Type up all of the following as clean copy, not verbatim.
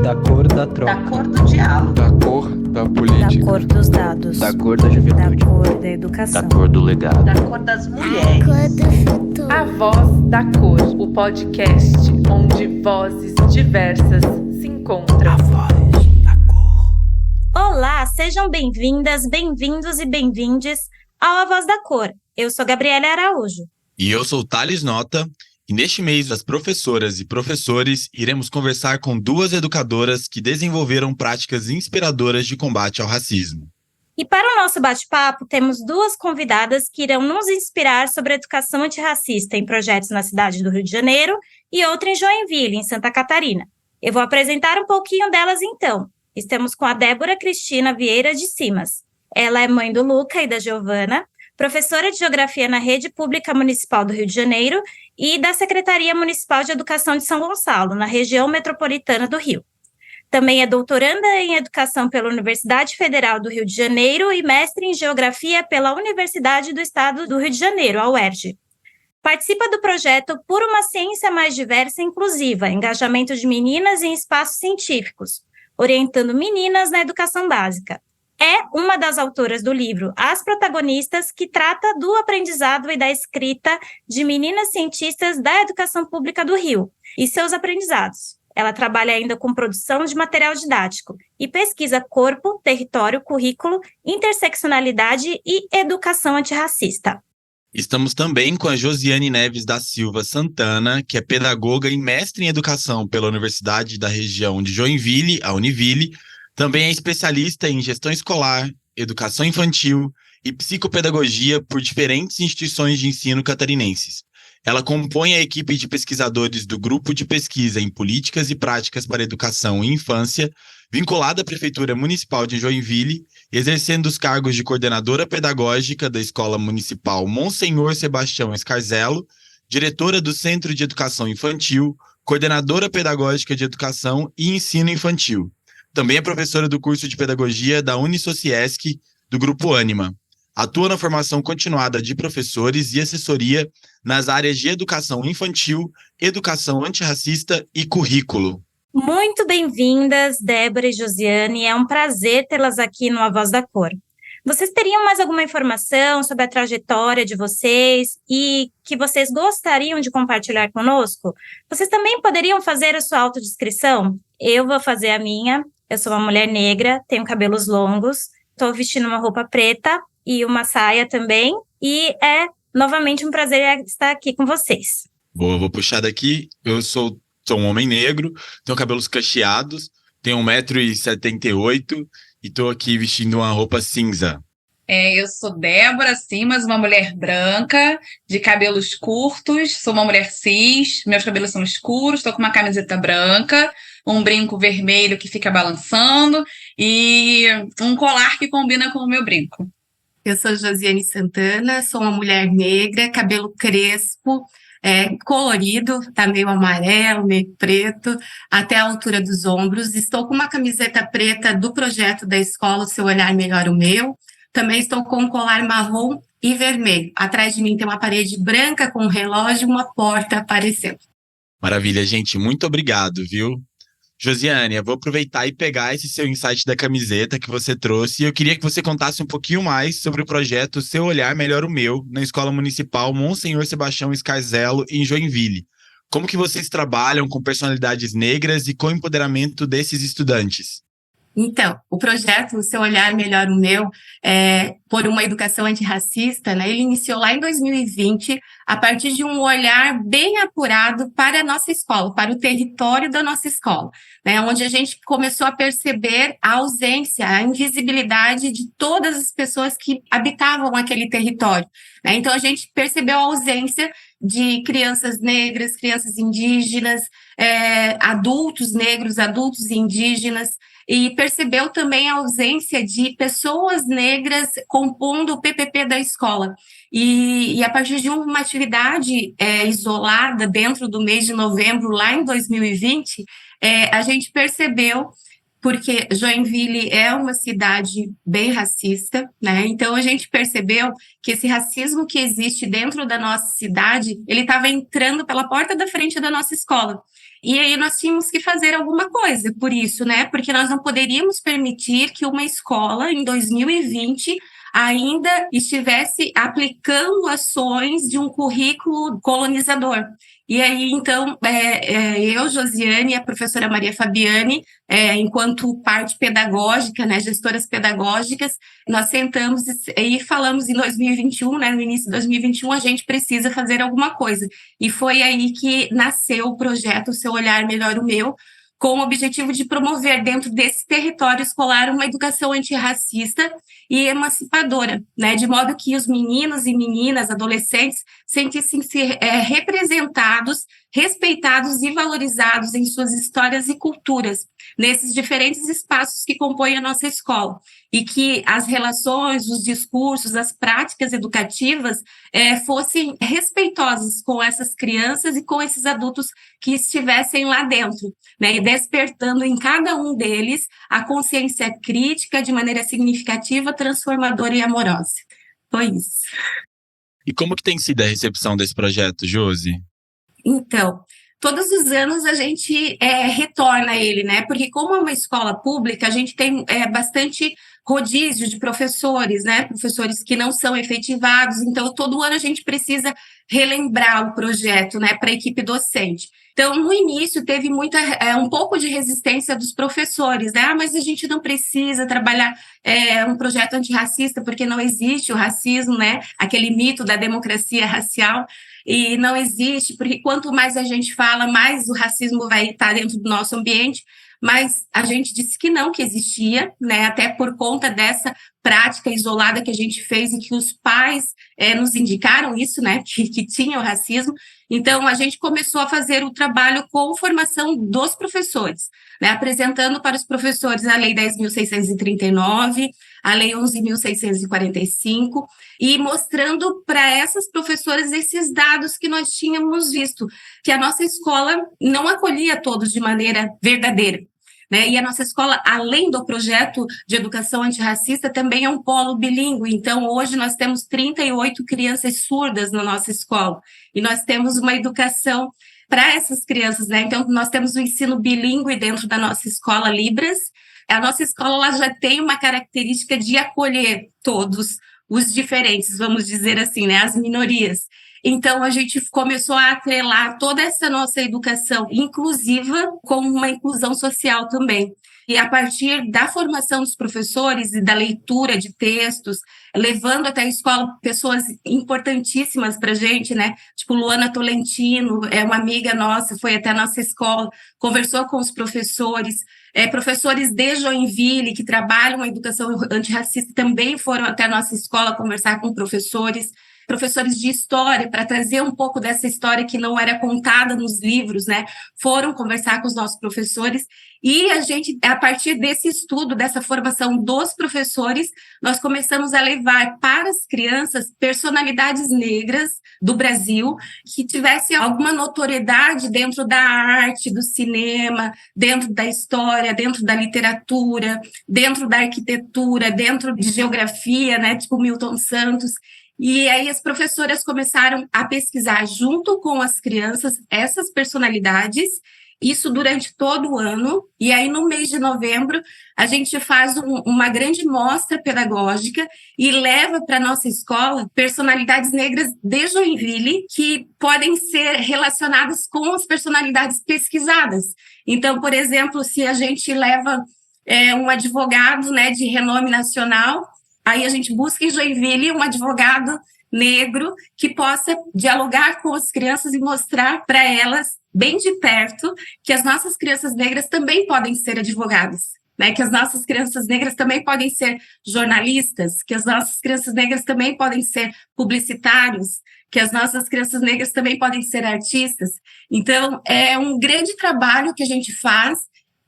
Da cor da troca. Da cor do diálogo. Da cor da política. Da cor dos dados. Da cor da juventude. Da cor da educação. Da cor do legado. Da cor das mulheres. Da cor do futuro. A Voz da Cor, o podcast onde vozes diversas se encontram. A voz da cor. Olá, sejam bem-vindas, bem-vindos e bem-vindes ao A Voz da Cor. Eu sou Gabriela Araújo. E eu sou Thales Nota. E neste mês, as professoras e professores iremos conversar com duas educadoras que desenvolveram práticas inspiradoras de combate ao racismo. E para o nosso bate-papo, temos duas convidadas que irão nos inspirar sobre a educação antirracista em projetos na cidade do Rio de Janeiro e outra em Joinville, em Santa Catarina. Eu vou apresentar um pouquinho delas então. Estamos com a Débora Cristina Vieira de Simas. Ela é mãe do Luca e da Giovana, professora de Geografia na Rede Pública Municipal do Rio de Janeiro e da Secretaria Municipal de Educação de São Gonçalo, na região metropolitana do Rio. Também é doutoranda em Educação pela Universidade Federal do Rio de Janeiro e mestre em Geografia pela Universidade do Estado do Rio de Janeiro, a UERJ. Participa do projeto Por uma Ciência Mais Diversa e Inclusiva, engajamento de meninas em espaços científicos, orientando meninas na educação básica. É uma das autoras do livro As Protagonistas, que trata do aprendizado e da escrita de meninas cientistas da educação pública do Rio e seus aprendizados. Ela trabalha ainda com produção de material didático e pesquisa corpo, território, currículo, interseccionalidade e educação antirracista. Estamos também com a Josiane Neves da Silva Santana, que é pedagoga e mestre em educação pela Universidade da região de Joinville, a Univille. Também é especialista em gestão escolar, educação infantil e psicopedagogia por diferentes instituições de ensino catarinenses. Ela compõe a equipe de pesquisadores do Grupo de Pesquisa em Políticas e Práticas para Educação e Infância, vinculada à Prefeitura Municipal de Joinville, exercendo os cargos de coordenadora pedagógica da Escola Municipal Monsenhor Sebastião Escarzelo, diretora do Centro de Educação Infantil, coordenadora pedagógica de Educação e Ensino Infantil. Também é professora do curso de Pedagogia da Unisociesc, do Grupo Ânima. Atua na formação continuada de professores e assessoria nas áreas de educação infantil, educação antirracista e currículo. Muito bem-vindas, Débora e Josiane. É um prazer tê-las aqui no A Voz da Cor. Vocês teriam mais alguma informação sobre a trajetória de vocês e que vocês gostariam de compartilhar conosco? Vocês também poderiam fazer a sua autodescrição? Eu vou fazer a minha. Eu sou uma mulher negra, tenho cabelos longos, estou vestindo uma roupa preta e uma saia também, e é novamente um prazer estar aqui com vocês. Boa, vou puxar daqui. Eu sou um homem negro, tenho cabelos cacheados, tenho 1,78 m e estou aqui vestindo uma roupa cinza. Eu sou Débora Simas, uma mulher branca, de cabelos curtos, sou uma mulher cis, meus cabelos são escuros, estou com uma camiseta branca, um brinco vermelho que fica balançando e um colar que combina com o meu brinco. Eu sou Josiane Santana, sou uma mulher negra, cabelo crespo, colorido, tá meio amarelo, meio preto, até a altura dos ombros. Estou com uma camiseta preta do projeto da escola O Seu Olhar Melhora o Meu. Também estou com um colar marrom e vermelho. Atrás de mim tem uma parede branca com um relógio e uma porta aparecendo. Maravilha, gente. Muito obrigado, viu? Josiane, eu vou aproveitar e pegar esse seu insight da camiseta que você trouxe e eu queria que você contasse um pouquinho mais sobre o projeto Seu Olhar Melhora o Meu, na Escola Municipal Monsenhor Sebastião Escarzelo, em Joinville. Como que vocês trabalham com personalidades negras e com o empoderamento desses estudantes? Então, o projeto O Seu Olhar Melhora o Meu, por uma educação antirracista, né, ele iniciou lá em 2020, a partir de um olhar bem apurado para a nossa escola, para o território da nossa escola, né, onde a gente começou a perceber a ausência, a invisibilidade de todas as pessoas que habitavam aquele território, né. Então, a gente percebeu a ausência de crianças negras, crianças indígenas, adultos negros, adultos indígenas, e percebeu também a ausência de pessoas negras compondo o PPP da escola. E a partir de uma atividade isolada dentro do mês de novembro, lá em 2020, a gente percebeu porque Joinville é uma cidade bem racista, né? Então a gente percebeu que esse racismo que existe dentro da nossa cidade, ele estava entrando pela porta da frente da nossa escola. E aí nós tínhamos que fazer alguma coisa por isso, né? Porque nós não poderíamos permitir que uma escola, em 2020, ainda estivesse aplicando ações de um currículo colonizador. E aí, então, eu, Josiane, e a professora Maria Fabiane, enquanto parte pedagógica, né, gestoras pedagógicas, nós sentamos e falamos em 2021, né, no início de 2021, a gente precisa fazer alguma coisa. E foi aí que nasceu o projeto Seu Olhar Melhor o Meu, com o objetivo de promover dentro desse território escolar uma educação antirracista e emancipadora, né, de modo que os meninos e meninas, adolescentes, sentissem-se representados, respeitados e valorizados em suas histórias e culturas, nesses diferentes espaços que compõem a nossa escola, e que as relações, os discursos, as práticas educativas fossem respeitosas com essas crianças e com esses adultos que estivessem lá dentro, né, e despertando em cada um deles a consciência crítica de maneira significativa, transformadora e amorosa. Foi isso. E como que tem sido a recepção desse projeto, Josi? Então, todos os anos a gente retorna ele, né? Porque como é uma escola pública, a gente tem bastante rodízio de professores, né? Professores que não são efetivados, então todo ano a gente precisa relembrar o projeto, né, para a equipe docente. Então, no início, teve um pouco de resistência dos professores, né? Mas a gente não precisa trabalhar um projeto antirracista, porque não existe o racismo, né? Aquele mito da democracia racial, e não existe, porque quanto mais a gente fala, mais o racismo vai estar dentro do nosso ambiente. Mas a gente disse que não, que existia, né? Até por conta dessa prática isolada que a gente fez e que os pais nos indicaram isso, né? Que tinha o racismo. Então, a gente começou a fazer o trabalho com formação dos professores, né? Apresentando para os professores a Lei 10.639, a Lei 11.645, e mostrando para essas professoras esses dados que nós tínhamos visto, que a nossa escola não acolhia todos de maneira verdadeira, né? E a nossa escola, além do projeto de educação antirracista, também é um polo bilíngue. Então, hoje nós temos 38 crianças surdas na nossa escola, e nós temos uma educação para essas crianças, né? Então, nós temos o ensino bilíngue dentro da nossa escola Libras. A nossa escola ela já tem uma característica de acolher todos os diferentes, vamos dizer assim, né? As minorias. Então, a gente começou a atrelar toda essa nossa educação inclusiva com uma inclusão social também. E a partir da formação dos professores e da leitura de textos, levando até a escola pessoas importantíssimas para a gente, né? Tipo Luana Tolentino, uma amiga nossa, foi até a nossa escola, conversou com os professores, professores de Joinville que trabalham a educação antirracista também foram até a nossa escola conversar com professores de história, para trazer um pouco dessa história que não era contada nos livros, né? Foram conversar com os nossos professores, e a gente, a partir desse estudo, dessa formação dos professores, nós começamos a levar para as crianças personalidades negras do Brasil que tivessem alguma notoriedade dentro da arte, do cinema, dentro da história, dentro da literatura, dentro da arquitetura, dentro de geografia, né? Tipo Milton Santos. E aí as professoras começaram a pesquisar junto com as crianças essas personalidades, isso durante todo o ano. E aí no mês de novembro a gente faz uma grande mostra pedagógica e leva para a nossa escola personalidades negras de Joinville que podem ser relacionadas com as personalidades pesquisadas. Então, por exemplo, se a gente leva um advogado, né, de renome nacional, aí a gente busca em Joinville um advogado negro que possa dialogar com as crianças e mostrar para elas, bem de perto, que as nossas crianças negras também podem ser advogadas, né? Que as nossas crianças negras também podem ser jornalistas, que as nossas crianças negras também podem ser publicitários, que as nossas crianças negras também podem ser artistas. Então, é um grande trabalho que a gente faz,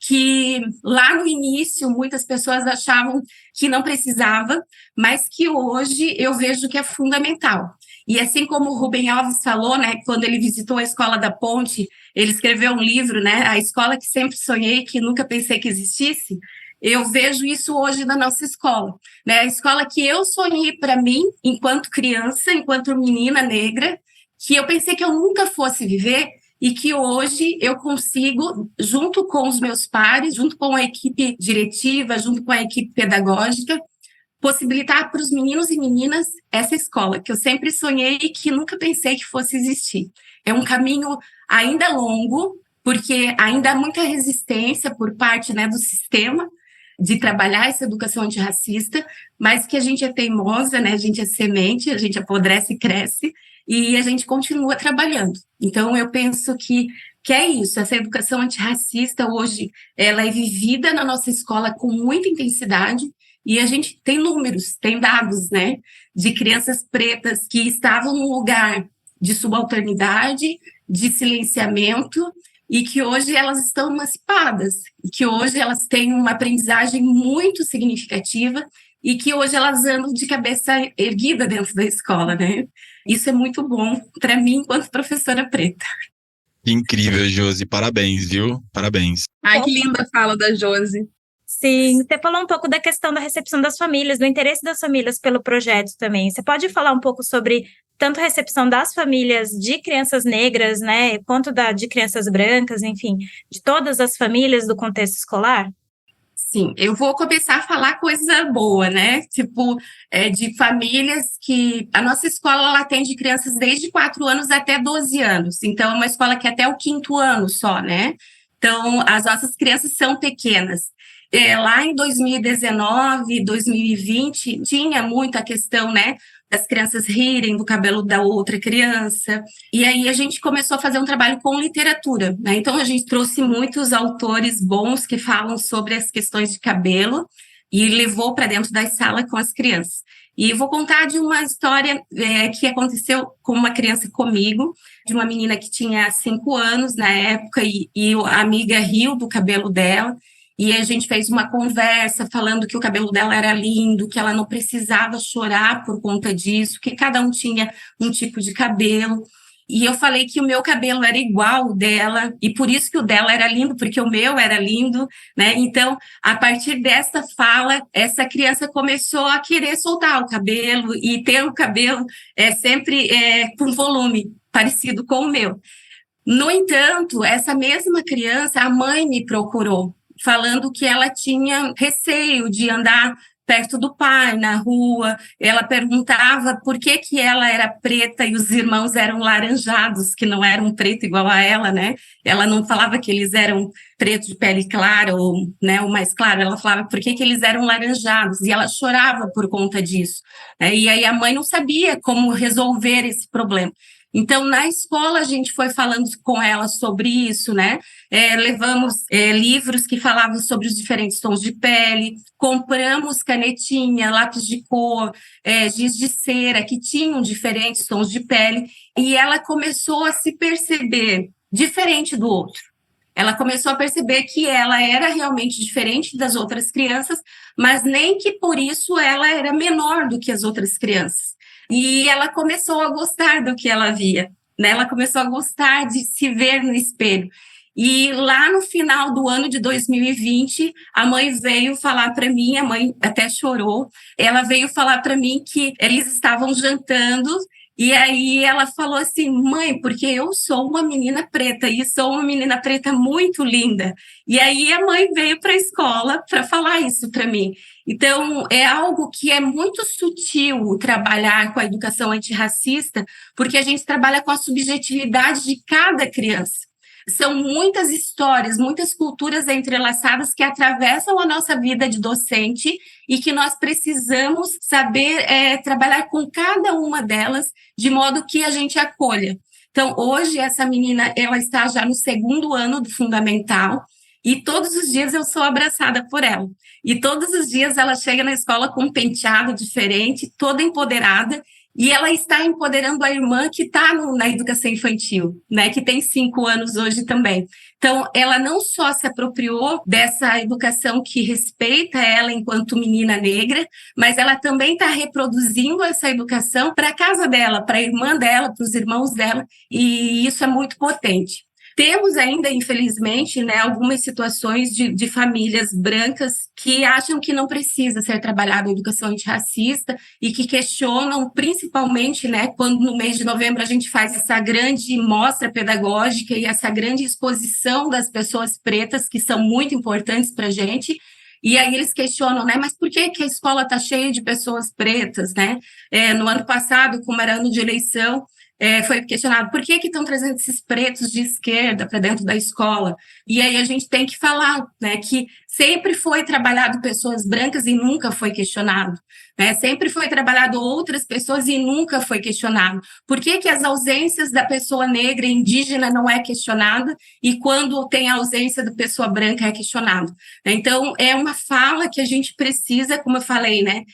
que lá no início muitas pessoas achavam que não precisava, mas que hoje eu vejo que é fundamental. E assim como o Rubem Alves falou, né, quando ele visitou a Escola da Ponte, ele escreveu um livro, né, A Escola que Sempre Sonhei, que Nunca Pensei que Existisse. Eu vejo isso hoje na nossa escola, né? A escola que eu sonhei para mim, enquanto criança, enquanto menina negra, que eu pensei que eu nunca fosse viver e que hoje eu consigo, junto com os meus pares, junto com a equipe diretiva, junto com a equipe pedagógica, possibilitar para os meninos e meninas essa escola que eu sempre sonhei e que nunca pensei que fosse existir. É um caminho ainda longo, porque ainda há muita resistência por parte, né, do sistema de trabalhar essa educação antirracista, mas que a gente é teimosa, né? A gente é semente, a gente apodrece e cresce, e a gente continua trabalhando. Então, eu penso que é isso, essa educação antirracista hoje, ela é vivida na nossa escola com muita intensidade, e a gente tem números, tem dados, né? De crianças pretas que estavam num lugar de subalternidade, de silenciamento, e que hoje elas estão emancipadas, e que hoje elas têm uma aprendizagem muito significativa, e que hoje elas andam de cabeça erguida dentro da escola, né? Isso é muito bom para mim, enquanto professora preta. Que incrível, Josi. Parabéns, viu? Parabéns. Ai, que linda a fala da Josi. Sim, você falou um pouco da questão da recepção das famílias, do interesse das famílias pelo projeto também. Você pode falar um pouco sobre tanto a recepção das famílias de crianças negras, né, quanto de crianças brancas, enfim, de todas as famílias do contexto escolar? Sim, eu vou começar a falar coisa boa, né? Tipo, de famílias que... A nossa escola, ela atende crianças desde 4 anos até 12 anos. Então, é uma escola que é até o 5º ano só, né? Então, as nossas crianças são pequenas. Lá em 2019, 2020, tinha muita questão, né, das crianças rirem do cabelo da outra criança, e aí a gente começou a fazer um trabalho com literatura, né? Então a gente trouxe muitos autores bons que falam sobre as questões de cabelo e levou para dentro da sala com as crianças. E eu vou contar de uma história que aconteceu com uma criança comigo, de uma menina que tinha 5 anos na época, e a amiga riu do cabelo dela. E a gente fez uma conversa falando que o cabelo dela era lindo, que ela não precisava chorar por conta disso, que cada um tinha um tipo de cabelo. E eu falei que o meu cabelo era igual ao dela, e por isso que o dela era lindo, porque o meu era lindo, né? Então, a partir dessa fala, essa criança começou a querer soltar o cabelo e ter o cabelo sempre com volume parecido com o meu. No entanto, essa mesma criança, a mãe me procurou, falando que ela tinha receio de andar perto do pai, na rua. Ela perguntava por que ela era preta e os irmãos eram laranjados, que não eram preto igual a ela, né? Ela não falava que eles eram pretos de pele clara ou, né, o mais claro, ela falava por que eles eram laranjados, e ela chorava por conta disso. E aí a mãe não sabia como resolver esse problema. Então, na escola, a gente foi falando com ela sobre isso, né? Levamos livros que falavam sobre os diferentes tons de pele, compramos canetinha, lápis de cor, giz de cera, que tinham diferentes tons de pele, e ela começou a se perceber diferente do outro. Ela começou a perceber que ela era realmente diferente das outras crianças, mas nem que por isso ela era menor do que as outras crianças. E ela começou a gostar do que ela via, né? Ela começou a gostar de se ver no espelho. E lá no final do ano de 2020, a mãe veio falar para mim, a mãe até chorou, ela veio falar para mim que eles estavam jantando, e aí ela falou assim: mãe, porque eu sou uma menina preta, e sou uma menina preta muito linda. E aí a mãe veio para a escola para falar isso para mim. Então, é algo que é muito sutil trabalhar com a educação antirracista, porque a gente trabalha com a subjetividade de cada criança. São muitas histórias, muitas culturas entrelaçadas que atravessam a nossa vida de docente e que nós precisamos saber trabalhar com cada uma delas de modo que a gente acolha. Então, hoje, essa menina, ela está já no 2º ano do fundamental, e todos os dias eu sou abraçada por ela. E todos os dias ela chega na escola com um penteado diferente, toda empoderada, E ela está empoderando a irmã que está na educação infantil, né, que tem 5 anos hoje também. Então, ela não só se apropriou dessa educação que respeita ela enquanto menina negra, mas ela também está reproduzindo essa educação para a casa dela, para a irmã dela, para os irmãos dela, e isso é muito potente. Temos ainda, infelizmente, né, algumas situações de famílias brancas que acham que não precisa ser trabalhada a educação antirracista e que questionam, principalmente, né, quando no mês de novembro a gente faz essa grande mostra pedagógica e essa grande exposição das pessoas pretas, que são muito importantes para a gente. E aí eles questionam, né, mas por que a escola está cheia de pessoas pretas, né? No ano passado, como era ano de eleição, foi questionado por que estão trazendo esses pretos de esquerda para dentro da escola. E aí a gente tem que falar, né, que sempre foi trabalhado pessoas brancas e nunca foi questionado, né? Sempre foi trabalhado outras pessoas e nunca foi questionado. Por que as ausências da pessoa negra e indígena não é questionada e quando tem a ausência da pessoa branca é questionado? Então, é uma fala que a gente precisa, como eu falei, né,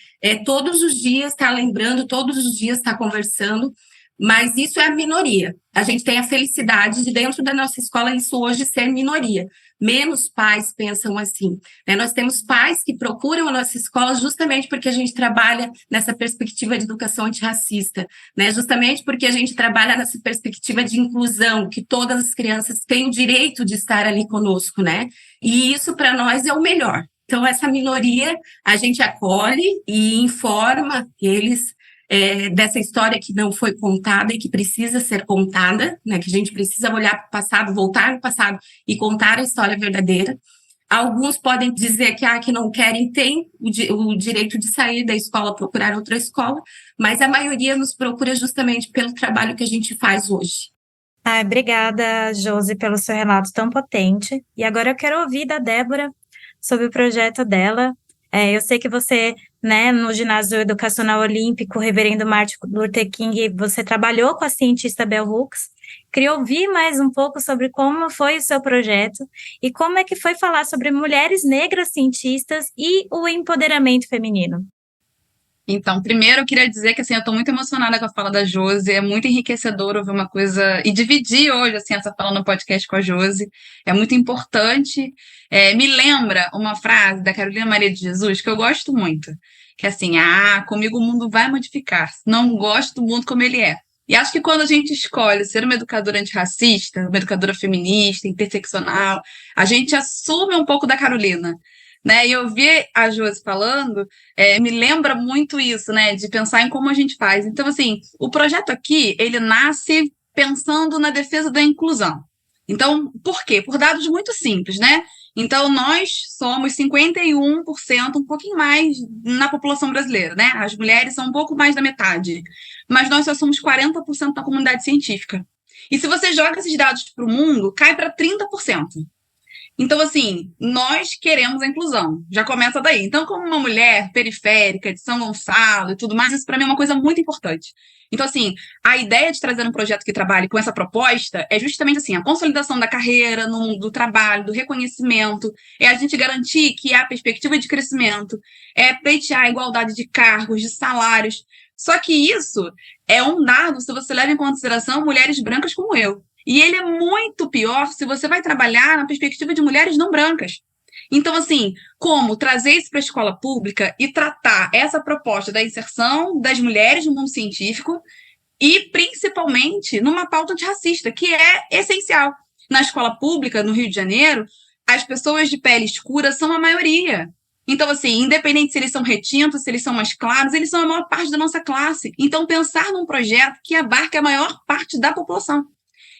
todos os dias estar lembrando, todos os dias estar conversando. Mas isso é a minoria. A gente tem a felicidade de, dentro da nossa escola, isso hoje ser minoria. Menos pais pensam assim, né? Nós temos pais que procuram a nossa escola justamente porque a gente trabalha nessa perspectiva de educação antirracista, né? Justamente porque a gente trabalha nessa perspectiva de inclusão, que todas as crianças têm o direito de estar ali conosco, né? E isso, para nós, é o melhor. Então, essa minoria, a gente acolhe e informa eles dessa história que não foi contada e que precisa ser contada, né? Que a gente precisa olhar para o passado, voltar no passado e contar a história verdadeira. Alguns podem dizer que não querem, tem o direito de sair da escola, procurar outra escola, mas a maioria nos procura justamente pelo trabalho que a gente faz hoje. Obrigada, Josi, pelo seu relato tão potente. E agora eu quero ouvir da Débora sobre o projeto dela. Eu sei que você, né, no Ginásio Educacional Olímpico Reverendo Martin Luther King, você trabalhou com a cientista Bell Hooks. Queria ouvir mais um pouco sobre como foi o seu projeto e como é que foi falar sobre mulheres negras cientistas e o empoderamento feminino. Então, primeiro eu queria dizer que, assim, eu estou muito emocionada com a fala da Josi, é muito enriquecedor ouvir uma coisa, e dividir hoje, assim, essa fala no podcast com a Josi, é muito importante. Me lembra uma frase da Carolina Maria de Jesus, que eu gosto muito, que é assim, comigo o mundo vai modificar, não gosto do mundo como ele é. E acho que quando a gente escolhe ser uma educadora antirracista, uma educadora feminista, interseccional, a gente assume um pouco da Carolina, né? E eu vi a Josi falando, me lembra muito isso, né? De pensar em como a gente faz. Então, assim, o projeto aqui, ele nasce pensando na defesa da inclusão. Então, por quê? Por dados muito simples, né? Então, nós somos 51%, um pouquinho mais na população brasileira, né? As mulheres são um pouco mais da metade, mas nós só somos 40% da comunidade científica. E se você joga esses dados para o mundo, cai para 30%. Então, assim, nós queremos a inclusão, já começa daí. Então, como uma mulher periférica de São Gonçalo e tudo mais, isso para mim é uma coisa muito importante. Então, assim, a ideia de trazer um projeto que trabalhe com essa proposta é justamente assim, a consolidação da carreira, no mundo do trabalho, do reconhecimento, é a gente garantir que há perspectiva de crescimento, é pleitear a igualdade de cargos, de salários. Só que isso é um dado se você leva em consideração mulheres brancas como eu. E ele é muito pior se você vai trabalhar na perspectiva de mulheres não brancas. Então, assim, como trazer isso para a escola pública e tratar essa proposta da inserção das mulheres no mundo científico e, principalmente, numa pauta antirracista, que é essencial. Na escola pública, no Rio de Janeiro, as pessoas de pele escura são a maioria. Então, assim, independente se eles são retintos, se eles são mais claros, eles são a maior parte da nossa classe. Então, pensar num projeto que abarque a maior parte da população.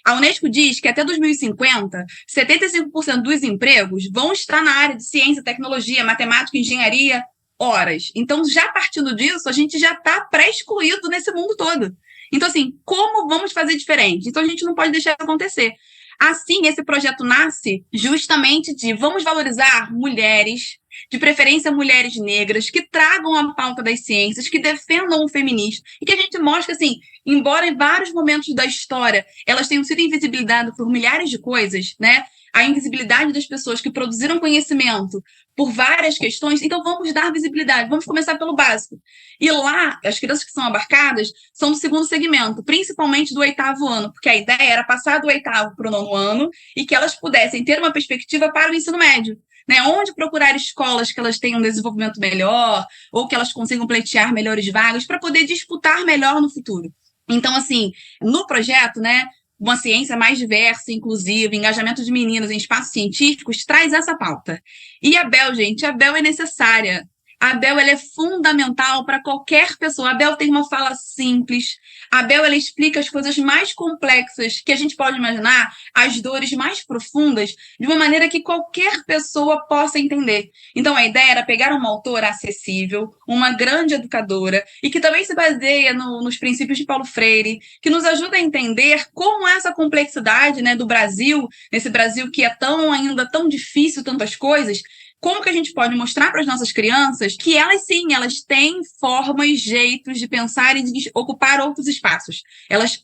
A Unesco diz que até 2050, 75% dos empregos vão estar na área de ciência, tecnologia, matemática, engenharia, horas. Então, já partindo disso, a gente já está pré-excluído nesse mundo todo. Então, assim, como vamos fazer diferente? Então, a gente não pode deixar isso acontecer. Assim, esse projeto nasce justamente de vamos valorizar mulheres, de preferência mulheres negras, que tragam a pauta das ciências, que defendam o feminismo, e que a gente mostre, assim, embora em vários momentos da história elas tenham sido invisibilizadas por milhares de coisas, né? a invisibilidade das pessoas que produziram conhecimento por várias questões, então vamos dar visibilidade, vamos começar pelo básico. E lá, as crianças que são abarcadas são do segundo segmento, principalmente do 8º ano, porque a ideia era passar do 8º para o 9º ano e que elas pudessem ter uma perspectiva para o ensino médio. Né, onde procurar escolas que elas tenham um desenvolvimento melhor ou que elas consigam pleitear melhores vagas para poder disputar melhor no futuro. Então, assim, no projeto, né, uma ciência mais diversa, inclusiva, engajamento de meninas em espaços científicos, traz essa pauta. E a Bel, gente, a Bel é necessária. A Bel, ela é fundamental para qualquer pessoa. A Bel tem uma fala simples. A Bel, ela explica as coisas mais complexas que a gente pode imaginar, as dores mais profundas, de uma maneira que qualquer pessoa possa entender. Então, a ideia era pegar uma autora acessível, uma grande educadora, e que também se baseia nos princípios de Paulo Freire, que nos ajuda a entender como essa complexidade, né, do Brasil, nesse Brasil que é ainda tão difícil, tantas coisas, como que a gente pode mostrar para as nossas crianças que elas, sim, elas têm formas, jeitos de pensar e de ocupar outros espaços. Elas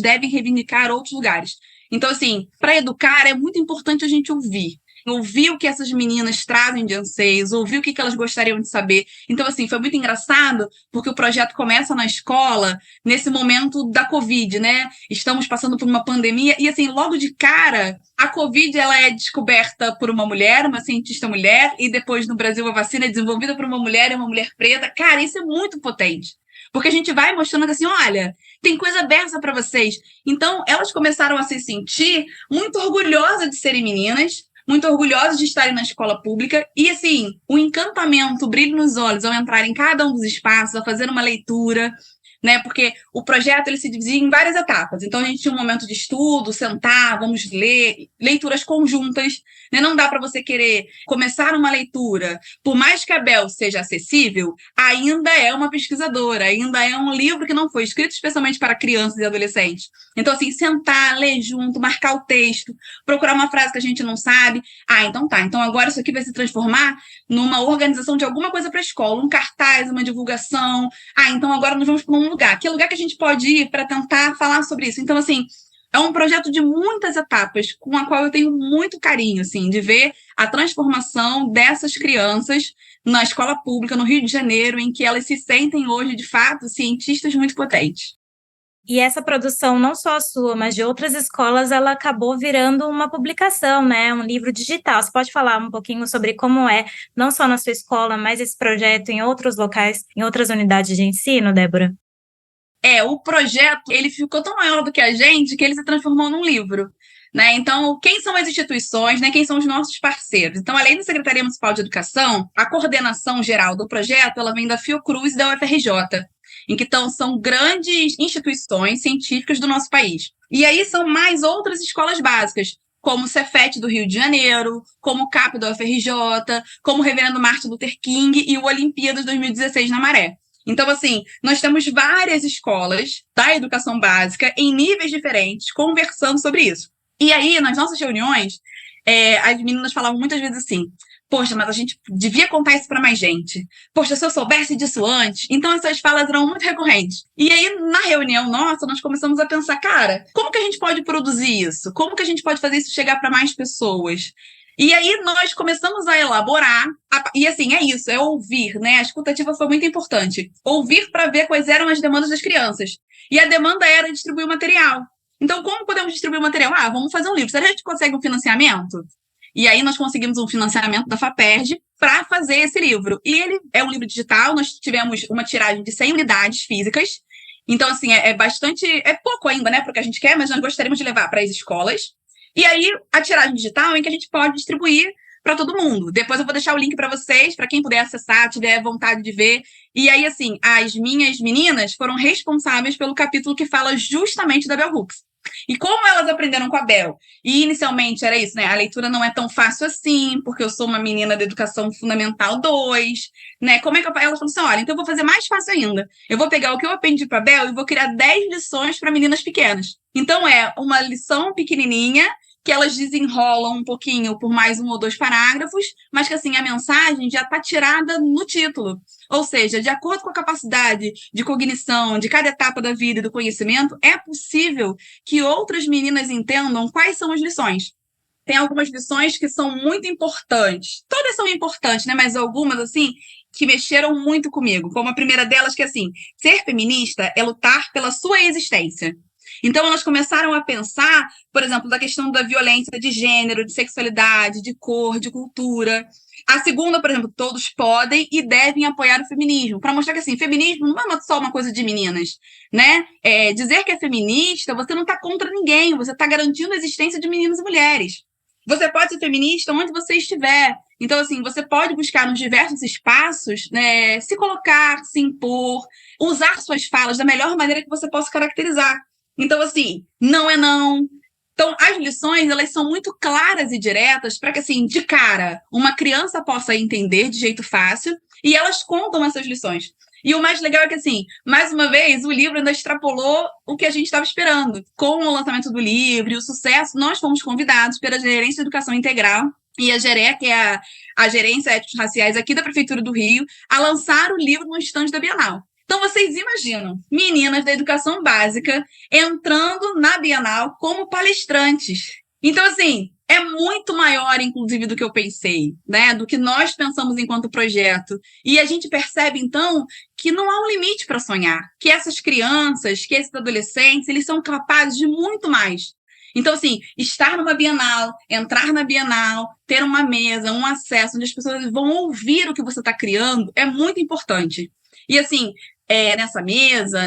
devem reivindicar outros lugares. Então, assim, para educar é muito importante a gente ouvir o que essas meninas trazem de anseios, ouvir o que elas gostariam de saber. Então, assim, foi muito engraçado, porque o projeto começa na escola, nesse momento da Covid, né? Estamos passando por uma pandemia, e, assim, logo de cara, a Covid, ela é descoberta por uma mulher, uma cientista mulher, e depois, no Brasil, a vacina é desenvolvida por uma mulher e uma mulher preta. Cara, isso é muito potente. Porque a gente vai mostrando que, assim, olha, tem coisa dessa para vocês. Então, elas começaram a se sentir muito orgulhosas de serem meninas, muito orgulhosos de estarem na escola pública, e assim, o encantamento, o brilho nos olhos ao entrar em cada um dos espaços, a fazer uma leitura, né? Porque o projeto ele se dividia em várias etapas. Então a gente tinha um momento de estudo, sentar, vamos ler, leituras conjuntas, né? Não dá para você querer começar uma leitura, por mais que a Bel seja acessível, ainda é uma pesquisadora, ainda é um livro que não foi escrito especialmente para crianças e adolescentes. Então, assim, sentar, ler junto, marcar o texto, procurar uma frase que a gente não sabe. Então tá. Então agora isso aqui vai se transformar numa organização de alguma coisa para a escola, um cartaz, uma divulgação. Então agora nós vamos para um lugar. Que lugar que a gente pode ir para tentar falar sobre isso? Então, assim, é um projeto de muitas etapas, com a qual eu tenho muito carinho, assim, de ver a transformação dessas crianças na escola pública, no Rio de Janeiro, em que elas se sentem hoje, de fato, cientistas muito potentes. E essa produção, não só a sua, mas de outras escolas, ela acabou virando uma publicação, né? Um livro digital. Você pode falar um pouquinho sobre como é, não só na sua escola, mas esse projeto em outros locais, em outras unidades de ensino, Débora? O projeto, ele ficou tão maior do que a gente, que ele se transformou num livro, né? Então, quem são as instituições, né? Quem são os nossos parceiros? Então, além da Secretaria Municipal de Educação, a coordenação geral do projeto, ela vem da Fiocruz e da UFRJ, em que são grandes instituições científicas do nosso país. E aí são mais outras escolas básicas, como o Cefet do Rio de Janeiro, como o CAP da UFRJ, como o Reverendo Martin Luther King e o Olimpíadas 2016 na Maré. Então, assim, nós temos várias escolas da educação básica em níveis diferentes, conversando sobre isso. E aí, nas nossas reuniões, as meninas falavam muitas vezes assim, poxa, mas a gente devia contar isso para mais gente. Poxa, se eu soubesse disso antes. Então, essas falas eram muito recorrentes. E aí, na reunião nossa, nós começamos a pensar, cara, como que a gente pode produzir isso? Como que a gente pode fazer isso chegar para mais pessoas? E aí, nós começamos a elaborar, e assim, é isso, é ouvir, né? A escutativa foi muito importante. Ouvir para ver quais eram as demandas das crianças. E a demanda era distribuir o material. Então, como podemos distribuir o material? Vamos fazer um livro. Será que a gente consegue um financiamento? E aí nós conseguimos um financiamento da FAPERJ para fazer esse livro. E ele é um livro digital, nós tivemos uma tiragem de 100 unidades físicas. Então, assim, é pouco ainda, né, para o que a gente quer, mas nós gostaríamos de levar para as escolas. E aí, a tiragem digital em que a gente pode distribuir para todo mundo. Depois eu vou deixar o link para vocês, para quem puder acessar, tiver vontade de ver. E aí, assim, as minhas meninas foram responsáveis pelo capítulo que fala justamente da Bell Hooks. E como elas aprenderam com a Bel? E inicialmente era isso, né? A leitura não é tão fácil assim, porque eu sou uma menina da educação fundamental 2, né? Como é que elas falam assim, olha, então eu vou fazer mais fácil ainda. Eu vou pegar o que eu aprendi para a Bel e vou criar 10 lições para meninas pequenas. Então é uma lição pequenininha que elas desenrolam um pouquinho por mais 1 ou 2 parágrafos, mas que assim a mensagem já está tirada no título. Ou seja, de acordo com a capacidade de cognição de cada etapa da vida e do conhecimento, é possível que outras meninas entendam quais são as lições. tem algumas lições que são muito importantes. Todas são importantes, né? Mas algumas, assim, que mexeram muito comigo. Como a primeira delas, que é assim, ser feminista é lutar pela sua existência. Então, elas começaram a pensar, por exemplo, da questão da violência de gênero, de sexualidade, de cor, de cultura. A segunda, por exemplo, todos podem e devem apoiar o feminismo, para mostrar que, assim, feminismo não é só uma coisa de meninas, né? Dizer que é feminista, você não está contra ninguém, você está garantindo a existência de meninos e mulheres. Você pode ser feminista onde você estiver. Então, assim, você pode buscar nos diversos espaços, né, se colocar, se impor, usar suas falas da melhor maneira que você possa caracterizar. Então, assim, não é não. Então, as lições, elas são muito claras e diretas para que, assim, de cara, uma criança possa entender de jeito fácil e elas contam essas lições. E o mais legal é que, assim, mais uma vez, o livro ainda extrapolou o que a gente estava esperando. Com o lançamento do livro e o sucesso, nós fomos convidados pela Gerência de Educação Integral e a GERE, que é a Gerência Éticos Raciais aqui da Prefeitura do Rio, a lançar o livro no estande da Bienal. Então, vocês imaginam meninas da educação básica entrando na Bienal como palestrantes. Então, assim, é muito maior, inclusive, do que eu pensei, né? Do que nós pensamos enquanto projeto. E a gente percebe, então, que não há um limite para sonhar. Que essas crianças, que esses adolescentes, eles são capazes de muito mais. Então, assim, estar numa Bienal, entrar na Bienal, ter uma mesa, um acesso, onde as pessoas vão ouvir o que você está criando, é muito importante. E, assim, nessa mesa,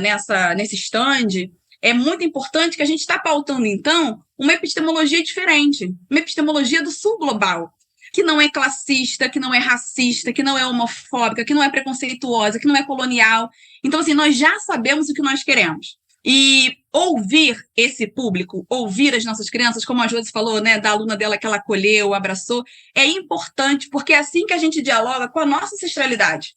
nesse stand, é muito importante que a gente está pautando, então, uma epistemologia diferente, uma epistemologia do sul global, que não é classista, que não é racista, que não é homofóbica, que não é preconceituosa, que não é colonial. Então, assim, nós já sabemos o que nós queremos. E ouvir esse público, ouvir as nossas crianças, como a Josi falou, né, da aluna dela que ela acolheu, abraçou, é importante, porque é assim que a gente dialoga com a nossa ancestralidade.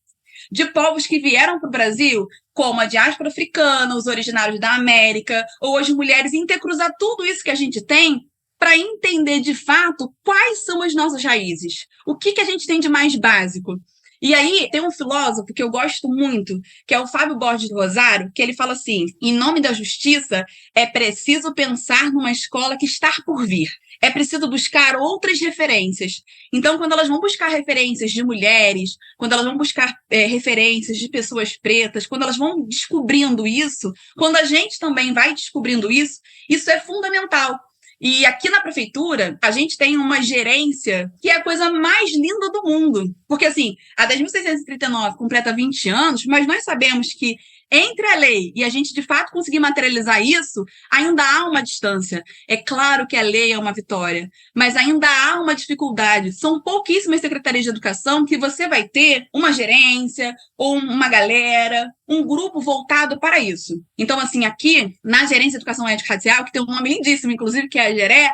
De povos que vieram para o Brasil, como a diáspora africana, os originários da América, ou as mulheres, intercruzar tudo isso que a gente tem para entender, de fato, quais são as nossas raízes. O que a gente tem de mais básico. E aí, tem um filósofo que eu gosto muito, que é o Fábio Borges do Rosário, que ele fala assim, em nome da justiça, é preciso pensar numa escola que está por vir. É preciso buscar outras referências. Então, quando elas vão buscar referências de mulheres, quando elas vão buscar referências de pessoas pretas, quando elas vão descobrindo isso, quando a gente também vai descobrindo isso é fundamental. E aqui na prefeitura, a gente tem uma gerência que é a coisa mais linda do mundo. Porque, assim, a 10.639 completa 20 anos, mas nós sabemos que entre a lei e a gente, de fato, conseguir materializar isso, ainda há uma distância. É claro que a lei é uma vitória, mas ainda há uma dificuldade. São pouquíssimas secretarias de educação que você vai ter uma gerência ou uma galera, um grupo voltado para isso. Então, assim, aqui, na Gerência de Educação Ética Racial, que tem um nome lindíssimo, inclusive, que é a GERE,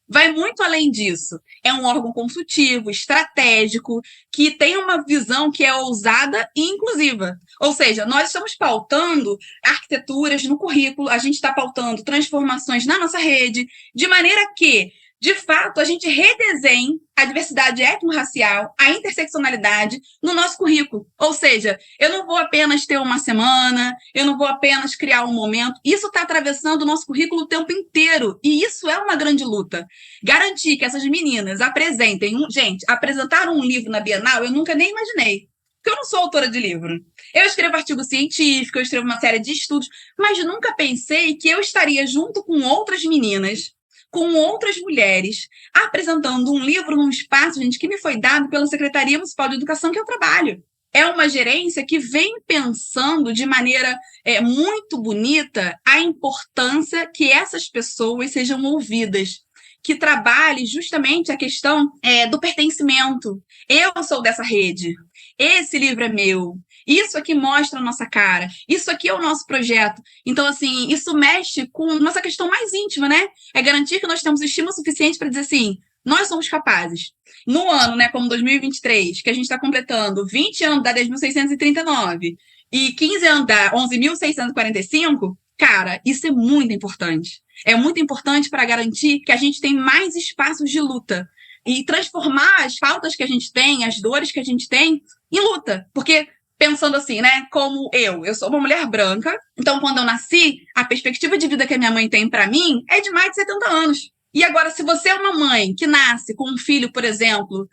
vai muito além disso. É um órgão consultivo, estratégico, que tem uma visão que é ousada e inclusiva. Ou seja, nós estamos pautando arquiteturas no currículo, a gente está pautando transformações na nossa rede, de maneira que, de fato, a gente redesenhe a diversidade étnico-racial, a interseccionalidade no nosso currículo. Ou seja, eu não vou apenas ter uma semana, eu não vou apenas criar um momento. Isso está atravessando o nosso currículo o tempo inteiro. E isso é uma grande luta. Garantir que essas meninas apresentem... Gente, apresentar um livro na Bienal, eu nunca nem imaginei. Porque eu não sou autora de livro. Eu escrevo artigo científico, eu escrevo uma série de estudos, mas nunca pensei que eu estaria junto com outras meninas, com outras mulheres, apresentando um livro num espaço, gente, que me foi dado pela Secretaria Municipal de Educação que eu trabalho. É uma gerência que vem pensando de maneira muito bonita a importância que essas pessoas sejam ouvidas, que trabalhe justamente a questão do pertencimento. Eu sou dessa rede, esse livro é meu, isso aqui mostra a nossa cara, isso aqui é o nosso projeto. Então, assim, isso mexe com nossa questão mais íntima, né? É garantir que nós temos estímulo suficiente para dizer assim, nós somos capazes. No ano, né, como 2023, que a gente está completando 20 anos da 10.639 e 15 anos da 11.645, cara, isso é muito importante. É muito importante para garantir que a gente tem mais espaços de luta e transformar as faltas que a gente tem, as dores que a gente tem, em luta. Porque, pensando assim, né, como eu sou uma mulher branca, então quando eu nasci, a perspectiva de vida que a minha mãe tem para mim é de mais de 70 anos. E agora, se você é uma mãe que nasce com um filho, por exemplo,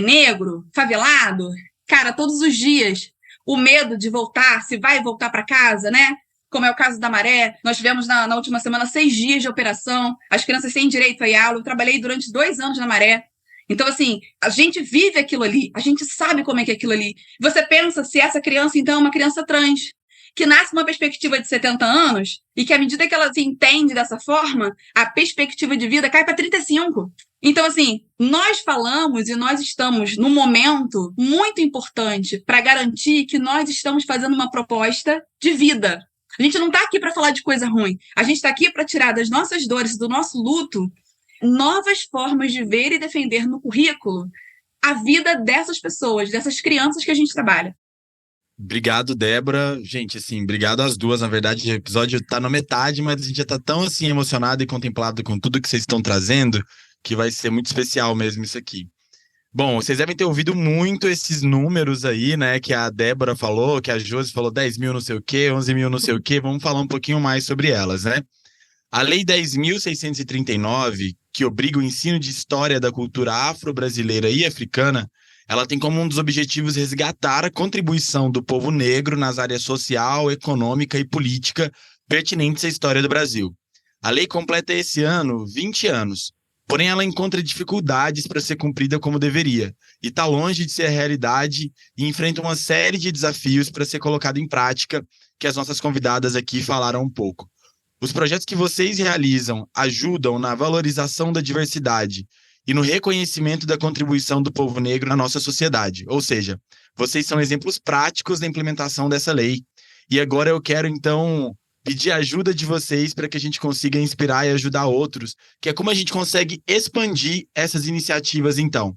negro, favelado, cara, todos os dias, o medo de voltar, se vai voltar para casa, né? Como é o caso da Maré, nós tivemos na última semana 6 dias de operação, as crianças sem direito a ir à aula, eu trabalhei durante 2 anos na Maré. Então, assim, a gente vive aquilo ali, a gente sabe como é que é aquilo ali. Você pensa se essa criança, então, é uma criança trans, que nasce uma perspectiva de 70 anos e que, à medida que ela se entende dessa forma, a perspectiva de vida cai para 35. Então, assim, nós falamos e nós estamos num momento muito importante para garantir que nós estamos fazendo uma proposta de vida. A gente não está aqui para falar de coisa ruim. A gente está aqui para tirar das nossas dores, do nosso luto, novas formas de ver e defender no currículo a vida dessas pessoas, dessas crianças que a gente trabalha. Obrigado, Débora. Gente, assim, obrigado às duas. Na verdade, o episódio tá na metade, mas a gente já tá tão, assim, emocionado e contemplado com tudo que vocês estão trazendo, que vai ser muito especial mesmo isso aqui. Bom, vocês devem ter ouvido muito esses números aí, né, que a Débora falou, que a Josi falou 10 mil não sei o quê, 11 mil não sei o quê. Vamos falar um pouquinho mais sobre elas, né? A Lei 10.639, que obriga o ensino de história da cultura afro-brasileira e africana, ela tem como um dos objetivos resgatar a contribuição do povo negro nas áreas social, econômica e política pertinentes à história do Brasil. A lei completa esse ano 20 anos, porém ela encontra dificuldades para ser cumprida como deveria, e está longe de ser a realidade e enfrenta uma série de desafios para ser colocada em prática, que as nossas convidadas aqui falaram um pouco. Os projetos que vocês realizam ajudam na valorização da diversidade e no reconhecimento da contribuição do povo negro na nossa sociedade. Ou seja, vocês são exemplos práticos da implementação dessa lei. E agora eu quero, então, pedir a ajuda de vocês para que a gente consiga inspirar e ajudar outros, que é como a gente consegue expandir essas iniciativas, então.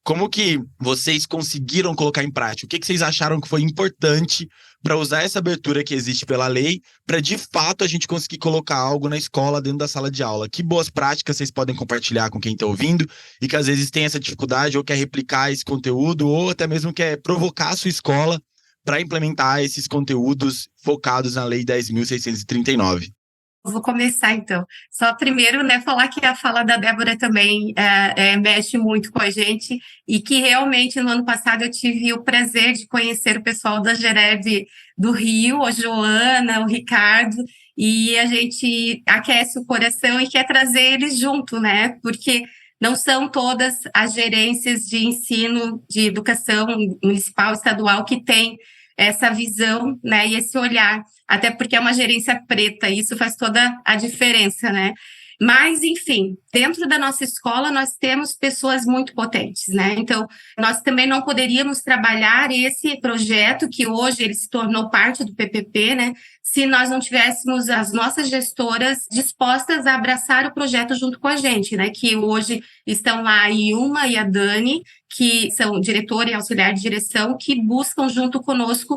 Como que vocês conseguiram colocar em prática? O que vocês acharam que foi importante para usar essa abertura que existe pela lei, para de fato a gente conseguir colocar algo na escola, dentro da sala de aula? Que boas práticas vocês podem compartilhar com quem está ouvindo e que às vezes tem essa dificuldade ou quer replicar esse conteúdo ou até mesmo quer provocar a sua escola para implementar esses conteúdos focados na Lei 10.639? Vou começar, então. Só primeiro, né, falar que a fala da Débora também mexe muito com a gente e que realmente no ano passado eu tive o prazer de conhecer o pessoal da Gereb do Rio, a Joana, o Ricardo, e a gente aquece o coração e quer trazer eles junto, né, porque não são todas as gerências de ensino, de educação municipal, estadual, que têm essa visão, né, e esse olhar, até porque é uma gerência preta, e isso faz toda a diferença, né? Mas, enfim, dentro da nossa escola nós temos pessoas muito potentes, né? Então, nós também não poderíamos trabalhar esse projeto, que hoje ele se tornou parte do PPP, né? Se nós não tivéssemos as nossas gestoras dispostas a abraçar o projeto junto com a gente, né? Que hoje estão lá a Ilma e a Dani, que são diretora e auxiliar de direção, que buscam junto conosco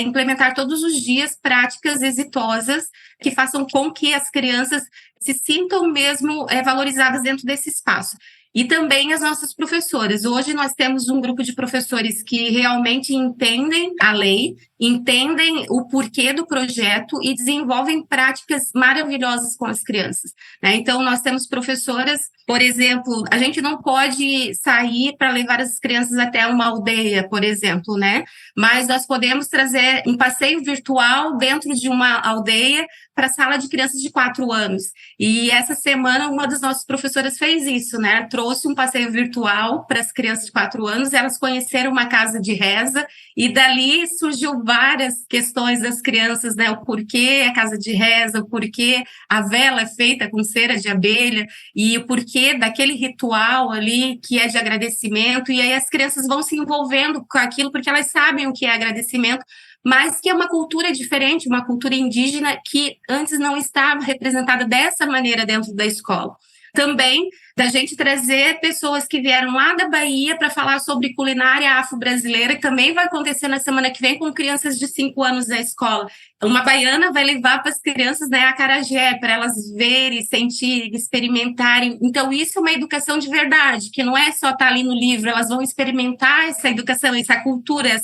implementar todos os dias práticas exitosas que façam com que as crianças se sintam mesmo valorizadas dentro desse espaço. E também as nossas professoras. Hoje nós temos um grupo de professores que realmente entendem a lei, entendem o porquê do projeto e desenvolvem práticas maravilhosas com as crianças, né? Então, nós temos professoras, por exemplo, a gente não pode sair para levar as crianças até uma aldeia, por exemplo, né? Mas nós podemos trazer um passeio virtual dentro de uma aldeia para a sala de crianças de 4 anos. E essa semana, uma das nossas professoras fez isso, né? Trouxe um passeio virtual para as crianças de 4 anos, elas conheceram uma casa de reza, e dali surgiu várias questões das crianças, né? O porquê a casa de reza, o porquê a vela é feita com cera de abelha, e o porquê daquele ritual ali que é de agradecimento, e aí as crianças vão se envolvendo com aquilo, porque elas sabem o que é agradecimento, mas que é uma cultura diferente, uma cultura indígena que antes não estava representada dessa maneira dentro da escola. Também da gente trazer pessoas que vieram lá da Bahia para falar sobre culinária afro-brasileira, que também vai acontecer na semana que vem com crianças de 5 anos da escola. Uma baiana vai levar para as crianças, né, acarajé, para elas verem, sentirem, experimentarem. Então, isso é uma educação de verdade, que não é só estar ali no livro, elas vão experimentar essa educação, essa cultura,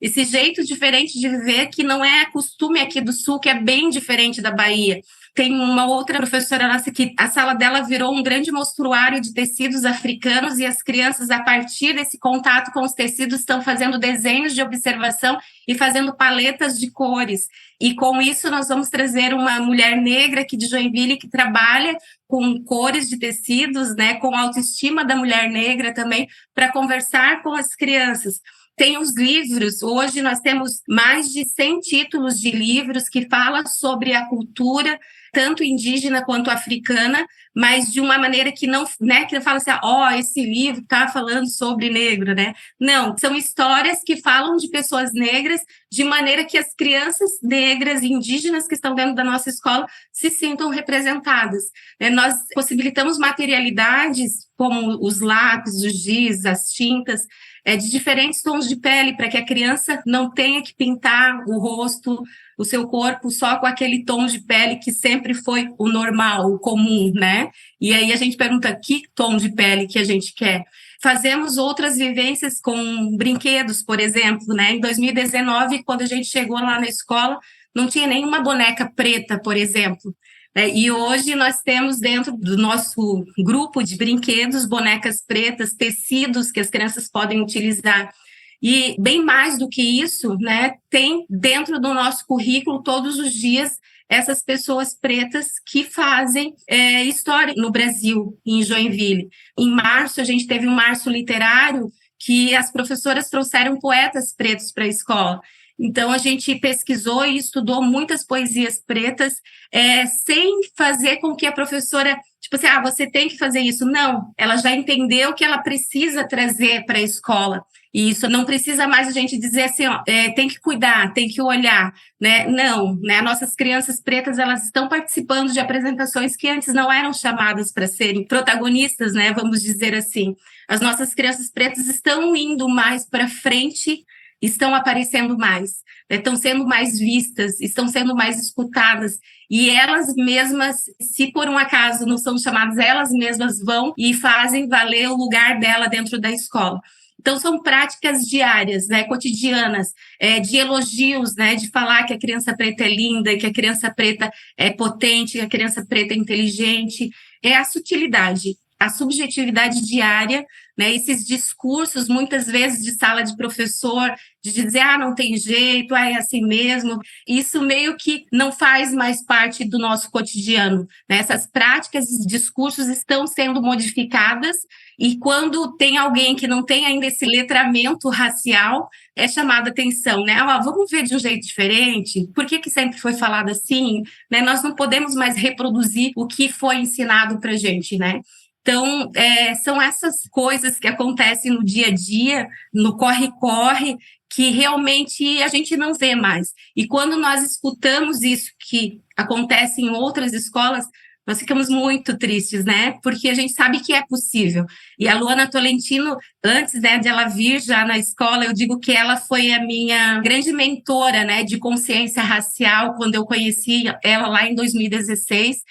esse jeito diferente de viver, que não é costume aqui do Sul, que é bem diferente da Bahia. Tem uma outra professora nossa que a sala dela virou um grande mostruário de tecidos africanos e as crianças, a partir desse contato com os tecidos, estão fazendo desenhos de observação e fazendo paletas de cores. E com isso nós vamos trazer uma mulher negra aqui de Joinville que trabalha com cores de tecidos, né, com a autoestima da mulher negra também, para conversar com as crianças. Tem os livros, hoje nós temos mais de 100 títulos de livros que falam sobre a cultura, tanto indígena quanto africana, mas de uma maneira que não, né, que não fala assim, esse livro está falando sobre negro, né? Não, são histórias que falam de pessoas negras de maneira que as crianças negras e indígenas que estão dentro da nossa escola se sintam representadas. Nós possibilitamos materialidades como os lápis, os giz, as tintas, de diferentes tons de pele, para que a criança não tenha que pintar o rosto, o seu corpo só com aquele tom de pele que sempre foi o normal, o comum, né? E aí a gente pergunta que tom de pele que a gente quer. Fazemos outras vivências com brinquedos, por exemplo, né? Em 2019, quando a gente chegou lá na escola, não tinha nenhuma boneca preta, por exemplo. E hoje nós temos dentro do nosso grupo de brinquedos bonecas pretas, tecidos que as crianças podem utilizar. E bem mais do que isso, né, tem dentro do nosso currículo todos os dias essas pessoas pretas que fazem história no Brasil, em Joinville. Em março, a gente teve um março literário que as professoras trouxeram poetas pretos para a escola. Então, a gente pesquisou e estudou muitas poesias pretas, sem fazer com que a professora, tipo assim, você tem que fazer isso. Não, ela já entendeu que ela precisa trazer para a escola. E isso não precisa mais a gente dizer assim, tem que cuidar, tem que olhar, né? Não, né? Nossas crianças pretas, elas estão participando de apresentações que antes não eram chamadas para serem protagonistas, né? Vamos dizer assim. As nossas crianças pretas estão indo mais para frente, estão aparecendo mais, estão sendo mais vistas, estão sendo mais escutadas, e elas mesmas, se por um acaso não são chamadas, elas mesmas vão e fazem valer o lugar dela dentro da escola. Então, são práticas diárias, né, cotidianas, de elogios, né, de falar que a criança preta é linda, que a criança preta é potente, que a criança preta é inteligente, é a sutilidade, a subjetividade diária, né, esses discursos, muitas vezes, de sala de professor, de dizer, não tem jeito, é assim mesmo, isso meio que não faz mais parte do nosso cotidiano, né? Essas práticas e discursos estão sendo modificadas, e quando tem alguém que não tem ainda esse letramento racial, é chamada atenção, né? Vamos ver de um jeito diferente, por que sempre foi falado assim, né? Nós não podemos mais reproduzir o que foi ensinado para a gente, né? Então, são essas coisas que acontecem no dia a dia, no corre-corre, que realmente a gente não vê mais. E quando nós escutamos isso que acontece em outras escolas, nós ficamos muito tristes, né? Porque a gente sabe que é possível. E a Luana Tolentino, antes, né, de ela vir já na escola, eu digo que ela foi a minha grande mentora, né, de consciência racial, quando eu conheci ela lá em 2016.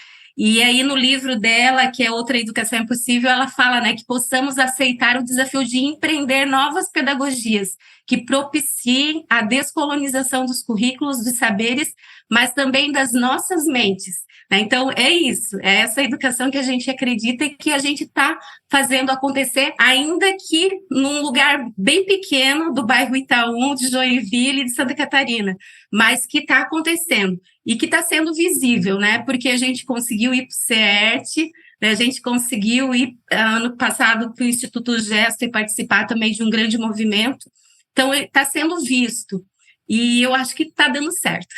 E aí, no livro dela, que é Outra Educação Impossível, ela fala, né, que possamos aceitar o desafio de empreender novas pedagogias que propiciem a descolonização dos currículos, dos saberes, mas também das nossas mentes, né? Então, é isso, é essa educação que a gente acredita e que a gente está fazendo acontecer, ainda que num lugar bem pequeno do bairro Itaú, de Joinville e de Santa Catarina, mas que está acontecendo e que está sendo visível, né? Porque a gente conseguiu ir para o CERT, né? A gente conseguiu ir ano passado para o Instituto Gesto e participar também de um grande movimento. Então, está sendo visto e eu acho que está dando certo.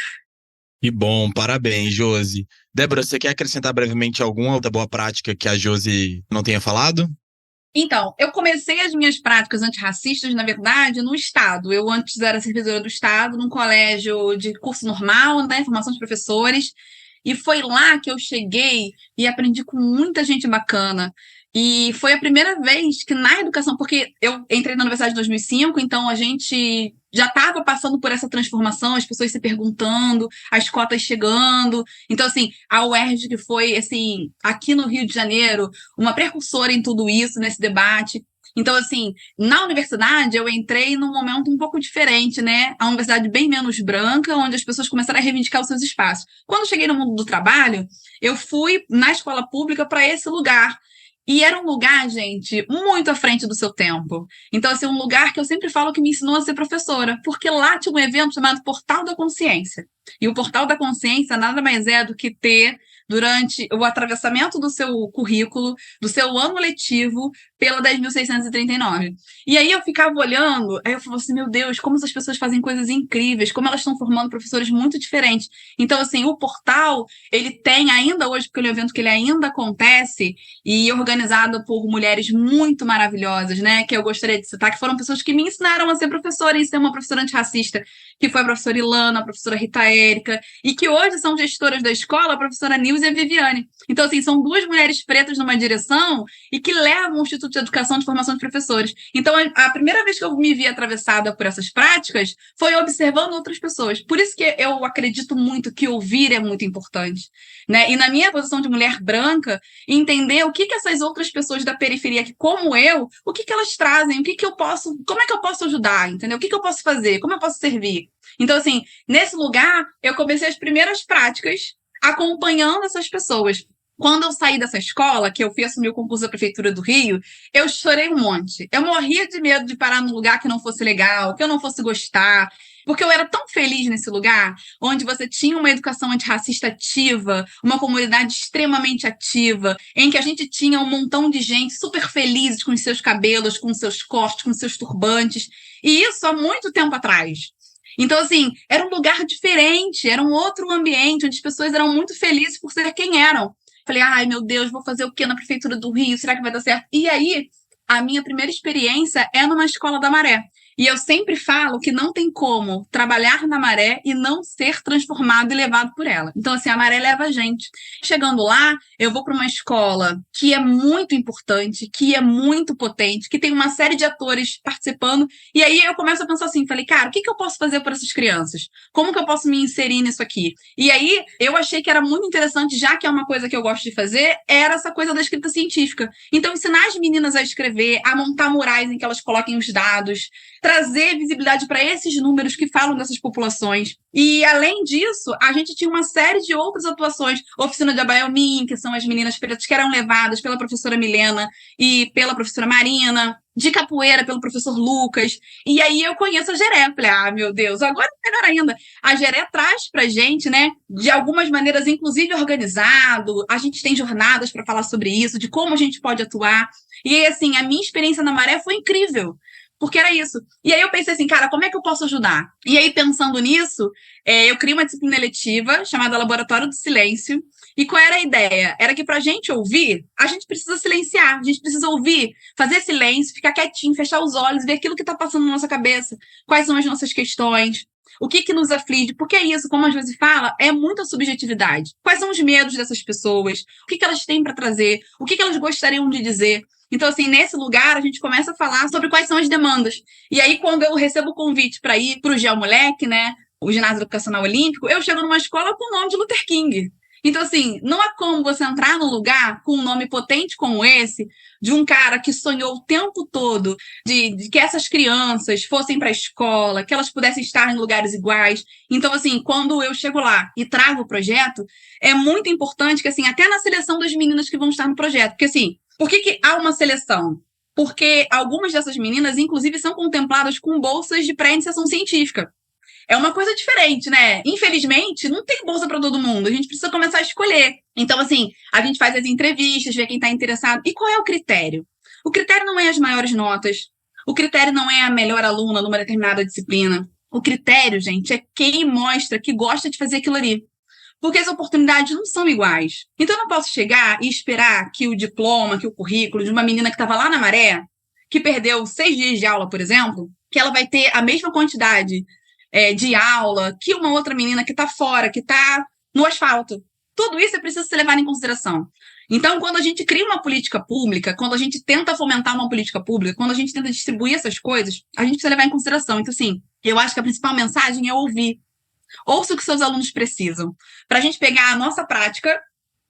Que bom, parabéns, Josi. Débora, você quer acrescentar brevemente alguma outra boa prática que a Josi não tenha falado? Então, eu comecei as minhas práticas antirracistas, na verdade, no Estado. Eu antes era servidora do Estado, num colégio de curso normal, né, formação de professores, e foi lá que eu cheguei e aprendi com muita gente bacana, E foi a primeira vez que na educação, porque eu entrei na universidade em 2005, então a gente já estava passando por essa transformação, as pessoas se perguntando, as cotas chegando. Então, assim, a UERJ que foi, assim, aqui no Rio de Janeiro, uma precursora em tudo isso, nesse debate. Então, assim, na universidade eu entrei num momento um pouco diferente, né? A universidade bem menos branca, onde as pessoas começaram a reivindicar os seus espaços. Quando eu cheguei no mundo do trabalho, eu fui na escola pública para esse lugar. E era um lugar, gente, muito à frente do seu tempo. Então, assim, um lugar que eu sempre falo que me ensinou a ser professora, porque lá tinha um evento chamado Portal da Consciência. E o Portal da Consciência nada mais é do que ter, durante o atravessamento do seu currículo, do seu ano letivo, pela 10.639. E aí eu ficava olhando, aí eu falava assim, meu Deus, como essas pessoas fazem coisas incríveis, como elas estão formando professores muito diferentes. Então, assim, o portal, ele tem ainda hoje, porque ele é um evento que ele ainda acontece, e organizado por mulheres muito maravilhosas, né, que eu gostaria de citar, que foram pessoas que me ensinaram a ser professora e ser uma professora antirracista, que foi a professora Ilana, a professora Rita Érica, e que hoje são gestoras da escola, a professora Nilce e a Viviane. Então, assim, são duas mulheres pretas numa direção e que levam o Instituto de Educação de Formação de Professores. Então, a primeira vez que eu me vi atravessada por essas práticas foi observando outras pessoas. Por isso que eu acredito muito que ouvir é muito importante, né? E na minha posição de mulher branca, entender o que essas outras pessoas da periferia, que como eu, o que elas trazem, o que eu posso, como é que eu posso ajudar, entendeu? O que eu posso fazer, como eu posso servir. Então, assim, nesse lugar, eu comecei as primeiras práticas acompanhando essas pessoas. Quando eu saí dessa escola, que eu fui assumir o concurso da Prefeitura do Rio, eu chorei um monte. Eu morria de medo de parar num lugar que não fosse legal, que eu não fosse gostar. Porque eu era tão feliz nesse lugar, onde você tinha uma educação antirracista ativa, uma comunidade extremamente ativa, em que a gente tinha um montão de gente super felizes com os seus cabelos, com os seus cortes, com os seus turbantes. E isso há muito tempo atrás. Então, assim, era um lugar diferente, era um outro ambiente, onde as pessoas eram muito felizes por ser quem eram. Falei, ai, meu Deus, vou fazer o quê na Prefeitura do Rio? Será que vai dar certo? E aí, a minha primeira experiência é numa escola da Maré. E eu sempre falo que não tem como trabalhar na Maré e não ser transformado e levado por ela. Então, assim, a Maré leva a gente. Chegando lá, eu vou para uma escola que é muito importante, que é muito potente, que tem uma série de atores participando. E aí eu começo a pensar assim, falei, cara, o que eu posso fazer por essas crianças? Como que eu posso me inserir nisso aqui? E aí eu achei que era muito interessante, já que é uma coisa que eu gosto de fazer, era essa coisa da escrita científica. Então, ensinar as meninas a escrever, a montar murais em que elas coloquem os dados, trazer visibilidade para esses números que falam dessas populações. E, além disso, a gente tinha uma série de outras atuações. Oficina de Abaiomin, que são as meninas pretas que eram levadas pela professora Milena e pela professora Marina, de capoeira pelo professor Lucas. E aí eu conheço a Geré. Falei, ah, meu Deus, agora é melhor ainda. A Geré traz pra gente, né, de algumas maneiras, inclusive organizado. A gente tem jornadas para falar sobre isso, de como a gente pode atuar. E aí, assim, a minha experiência na Maré foi incrível. Porque era isso. E aí eu pensei assim, cara, como é que eu posso ajudar? E aí, pensando nisso, eu criei uma disciplina eletiva chamada Laboratório do Silêncio. E qual era a ideia? Era que pra gente ouvir, a gente precisa silenciar. A gente precisa ouvir, fazer silêncio, ficar quietinho, fechar os olhos, ver aquilo que tá passando na nossa cabeça. Quais são as nossas questões? O que nos aflige? Porque é isso, como a Josi fala, é muita subjetividade. Quais são os medos dessas pessoas? O que elas têm para trazer? O que elas gostariam de dizer? Então, assim, nesse lugar, a gente começa a falar sobre quais são as demandas. E aí, quando eu recebo o convite para ir para o GEOMoleque, né, o Ginásio Educacional Olímpico, eu chego numa escola com o nome de Luther King. Então, assim, não há como você entrar num lugar com um nome potente como esse, de um cara que sonhou o tempo todo de que essas crianças fossem para a escola, que elas pudessem estar em lugares iguais. Então, assim, quando eu chego lá e trago o projeto, é muito importante que, assim, até na seleção das meninas que vão estar no projeto, porque, assim, por que há uma seleção? Porque algumas dessas meninas, inclusive, são contempladas com bolsas de pré-iniciação científica. É uma coisa diferente, né? Infelizmente, não tem bolsa para todo mundo. A gente precisa começar a escolher. Então, assim, a gente faz as entrevistas, vê quem está interessado. E qual é o critério? O critério não é as maiores notas. O critério não é a melhor aluna numa determinada disciplina. O critério, gente, é quem mostra que gosta de fazer aquilo ali. Porque as oportunidades não são iguais. Então, eu não posso chegar e esperar que o diploma, que o currículo de uma menina que estava lá na Maré, que perdeu 6 dias de aula, por exemplo, que ela vai ter a mesma quantidade de aula que uma outra menina que está fora, que está no asfalto. Tudo isso é preciso ser levado em consideração. Então, quando a gente cria uma política pública, quando a gente tenta fomentar uma política pública, quando a gente tenta distribuir essas coisas, a gente precisa levar em consideração. Então, assim, eu acho que a principal mensagem é ouvir. Ouça o que seus alunos precisam. Para a gente pegar a nossa prática,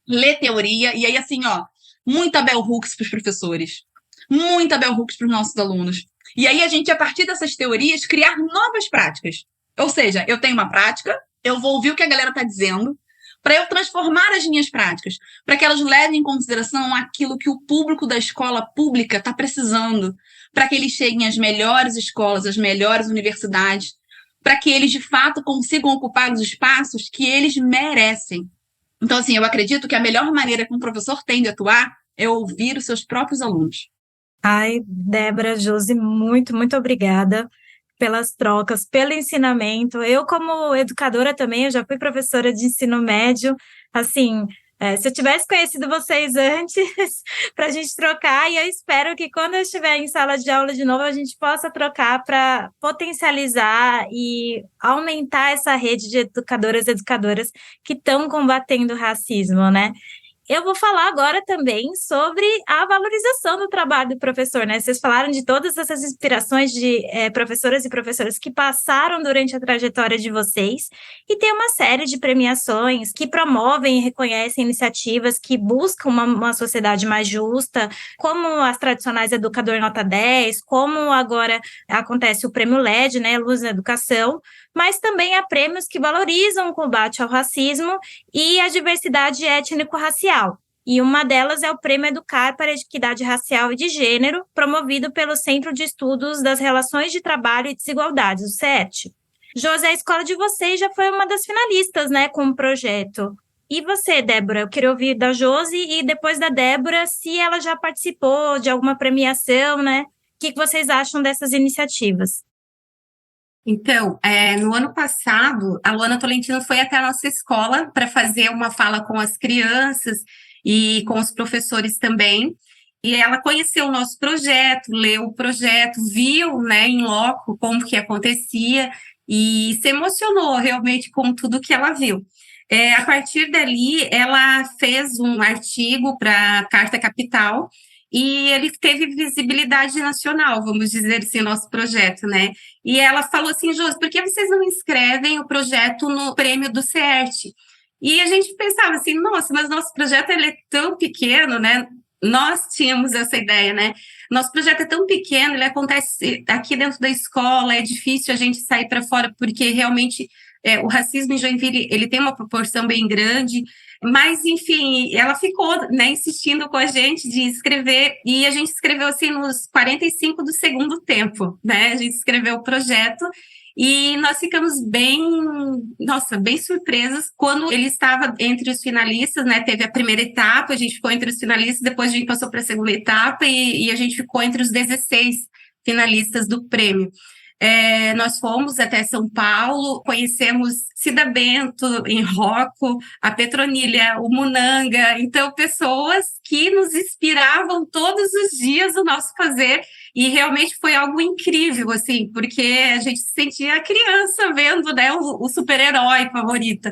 ler teoria, e aí, assim, ó, muita bell hooks para os professores, muita bell hooks para os nossos alunos. E aí, a gente, a partir dessas teorias, criar novas práticas. Ou seja, eu tenho uma prática, eu vou ouvir o que a galera está dizendo, para eu transformar as minhas práticas, para que elas levem em consideração aquilo que o público da escola pública está precisando, para que eles cheguem às melhores escolas, às melhores universidades, para que eles, de fato, consigam ocupar os espaços que eles merecem. Então, assim, eu acredito que a melhor maneira que um professor tem de atuar é ouvir os seus próprios alunos. Ai, Débora, Josi, muito, muito obrigada pelas trocas, pelo ensinamento. Eu, como educadora também, eu já fui professora de ensino médio, assim, se eu tivesse conhecido vocês antes, para a gente trocar, e eu espero que quando eu estiver em sala de aula de novo, a gente possa trocar para potencializar e aumentar essa rede de educadoras e educadoras que estão combatendo o racismo, né? Eu vou falar agora também sobre a valorização do trabalho do professor, né? Vocês falaram de todas essas inspirações de professoras e professores que passaram durante a trajetória de vocês, e tem uma série de premiações que promovem e reconhecem iniciativas que buscam uma sociedade mais justa, como as tradicionais Educador Nota 10, como agora acontece o Prêmio LED, né? Luz na Educação, mas também há prêmios que valorizam o combate ao racismo e a diversidade étnico-racial. E uma delas é o Prêmio Educar para a Equidade Racial e de Gênero, promovido pelo Centro de Estudos das Relações de Trabalho e Desigualdades, o CET. Josi, a escola de vocês já foi uma das finalistas, né, com o projeto. E você, Débora? Eu queria ouvir da Josi e depois da Débora, se ela já participou de alguma premiação, né? O que vocês acham dessas iniciativas? Então, no ano passado, a Luana Tolentino foi até a nossa escola para fazer uma fala com as crianças e com os professores também. E ela conheceu o nosso projeto, leu o projeto, viu, né, em loco como que acontecia e se emocionou realmente com tudo que ela viu. A partir dali, ela fez um artigo para a Carta Capital, e ele teve visibilidade nacional, vamos dizer assim, nosso projeto, né? E ela falou assim, Josi, por que vocês não inscrevem o projeto no prêmio do CERT? E a gente pensava assim, nossa, mas nosso projeto ele é tão pequeno, né? Nós tínhamos essa ideia, né? Nosso projeto é tão pequeno, ele acontece aqui dentro da escola, é difícil a gente sair para fora, porque realmente o racismo em Joinville, ele tem uma proporção bem grande, mas, enfim, ela ficou, né, insistindo com a gente de escrever, e a gente escreveu, assim, nos 45 do segundo tempo, né, a gente escreveu o projeto, e nós ficamos bem surpresas quando ele estava entre os finalistas, né, teve a primeira etapa, a gente ficou entre os finalistas, depois a gente passou para a segunda etapa, e a gente ficou entre os 16 finalistas do prêmio. Nós fomos até São Paulo, conhecemos Cida Bento, em Rocco, a Petronilha, o Munanga, então pessoas que nos inspiravam todos os dias o nosso fazer, e realmente foi algo incrível, assim, porque a gente se sentia criança vendo, né, o super-herói favorita.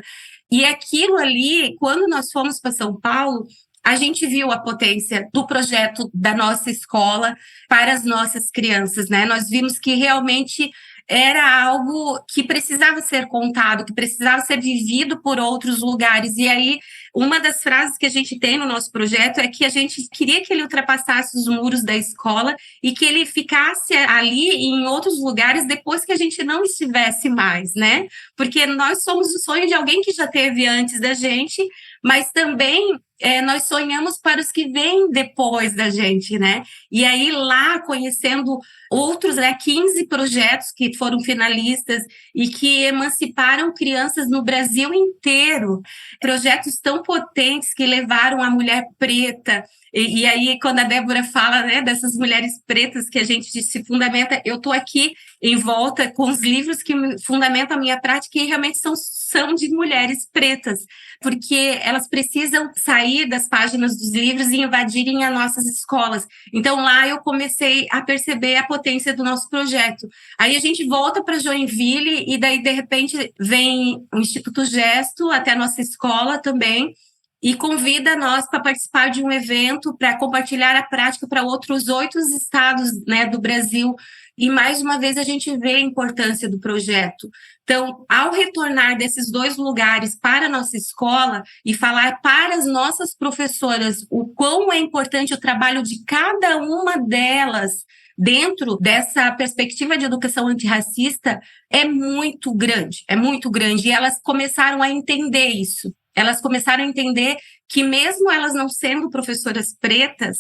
E aquilo ali, quando nós fomos para São Paulo, a gente viu a potência do projeto da nossa escola para as nossas crianças, né? Nós vimos que realmente era algo que precisava ser contado, que precisava ser vivido por outros lugares. E aí, uma das frases que a gente tem no nosso projeto é que a gente queria que ele ultrapassasse os muros da escola e que ele ficasse ali em outros lugares depois que a gente não estivesse mais, né? Porque nós somos o sonho de alguém que já teve antes da gente, mas também nós sonhamos para os que vêm depois da gente, né? E aí lá, conhecendo outros, né, 15 projetos que foram finalistas e que emanciparam crianças no Brasil inteiro, projetos tão potentes que levaram a mulher preta. E aí, quando a Débora fala, né, dessas mulheres pretas que a gente se fundamenta, eu estou aqui em volta com os livros que fundamentam a minha prática e realmente são de mulheres pretas, porque elas precisam sair das páginas dos livros e invadirem as nossas escolas. Então, lá eu comecei a perceber a potência do nosso projeto. Aí a gente volta para Joinville e daí, de repente, vem o Instituto Gesto até a nossa escola também, e convida nós para participar de um evento para compartilhar a prática para outros 8 estados, né, do Brasil. E mais uma vez a gente vê a importância do projeto. Então, ao retornar desses 2 lugares para a nossa escola e falar para as nossas professoras o quão é importante o trabalho de cada uma delas dentro dessa perspectiva de educação antirracista, é muito grande, E elas começaram a entender isso. Elas começaram a entender que mesmo elas não sendo professoras pretas,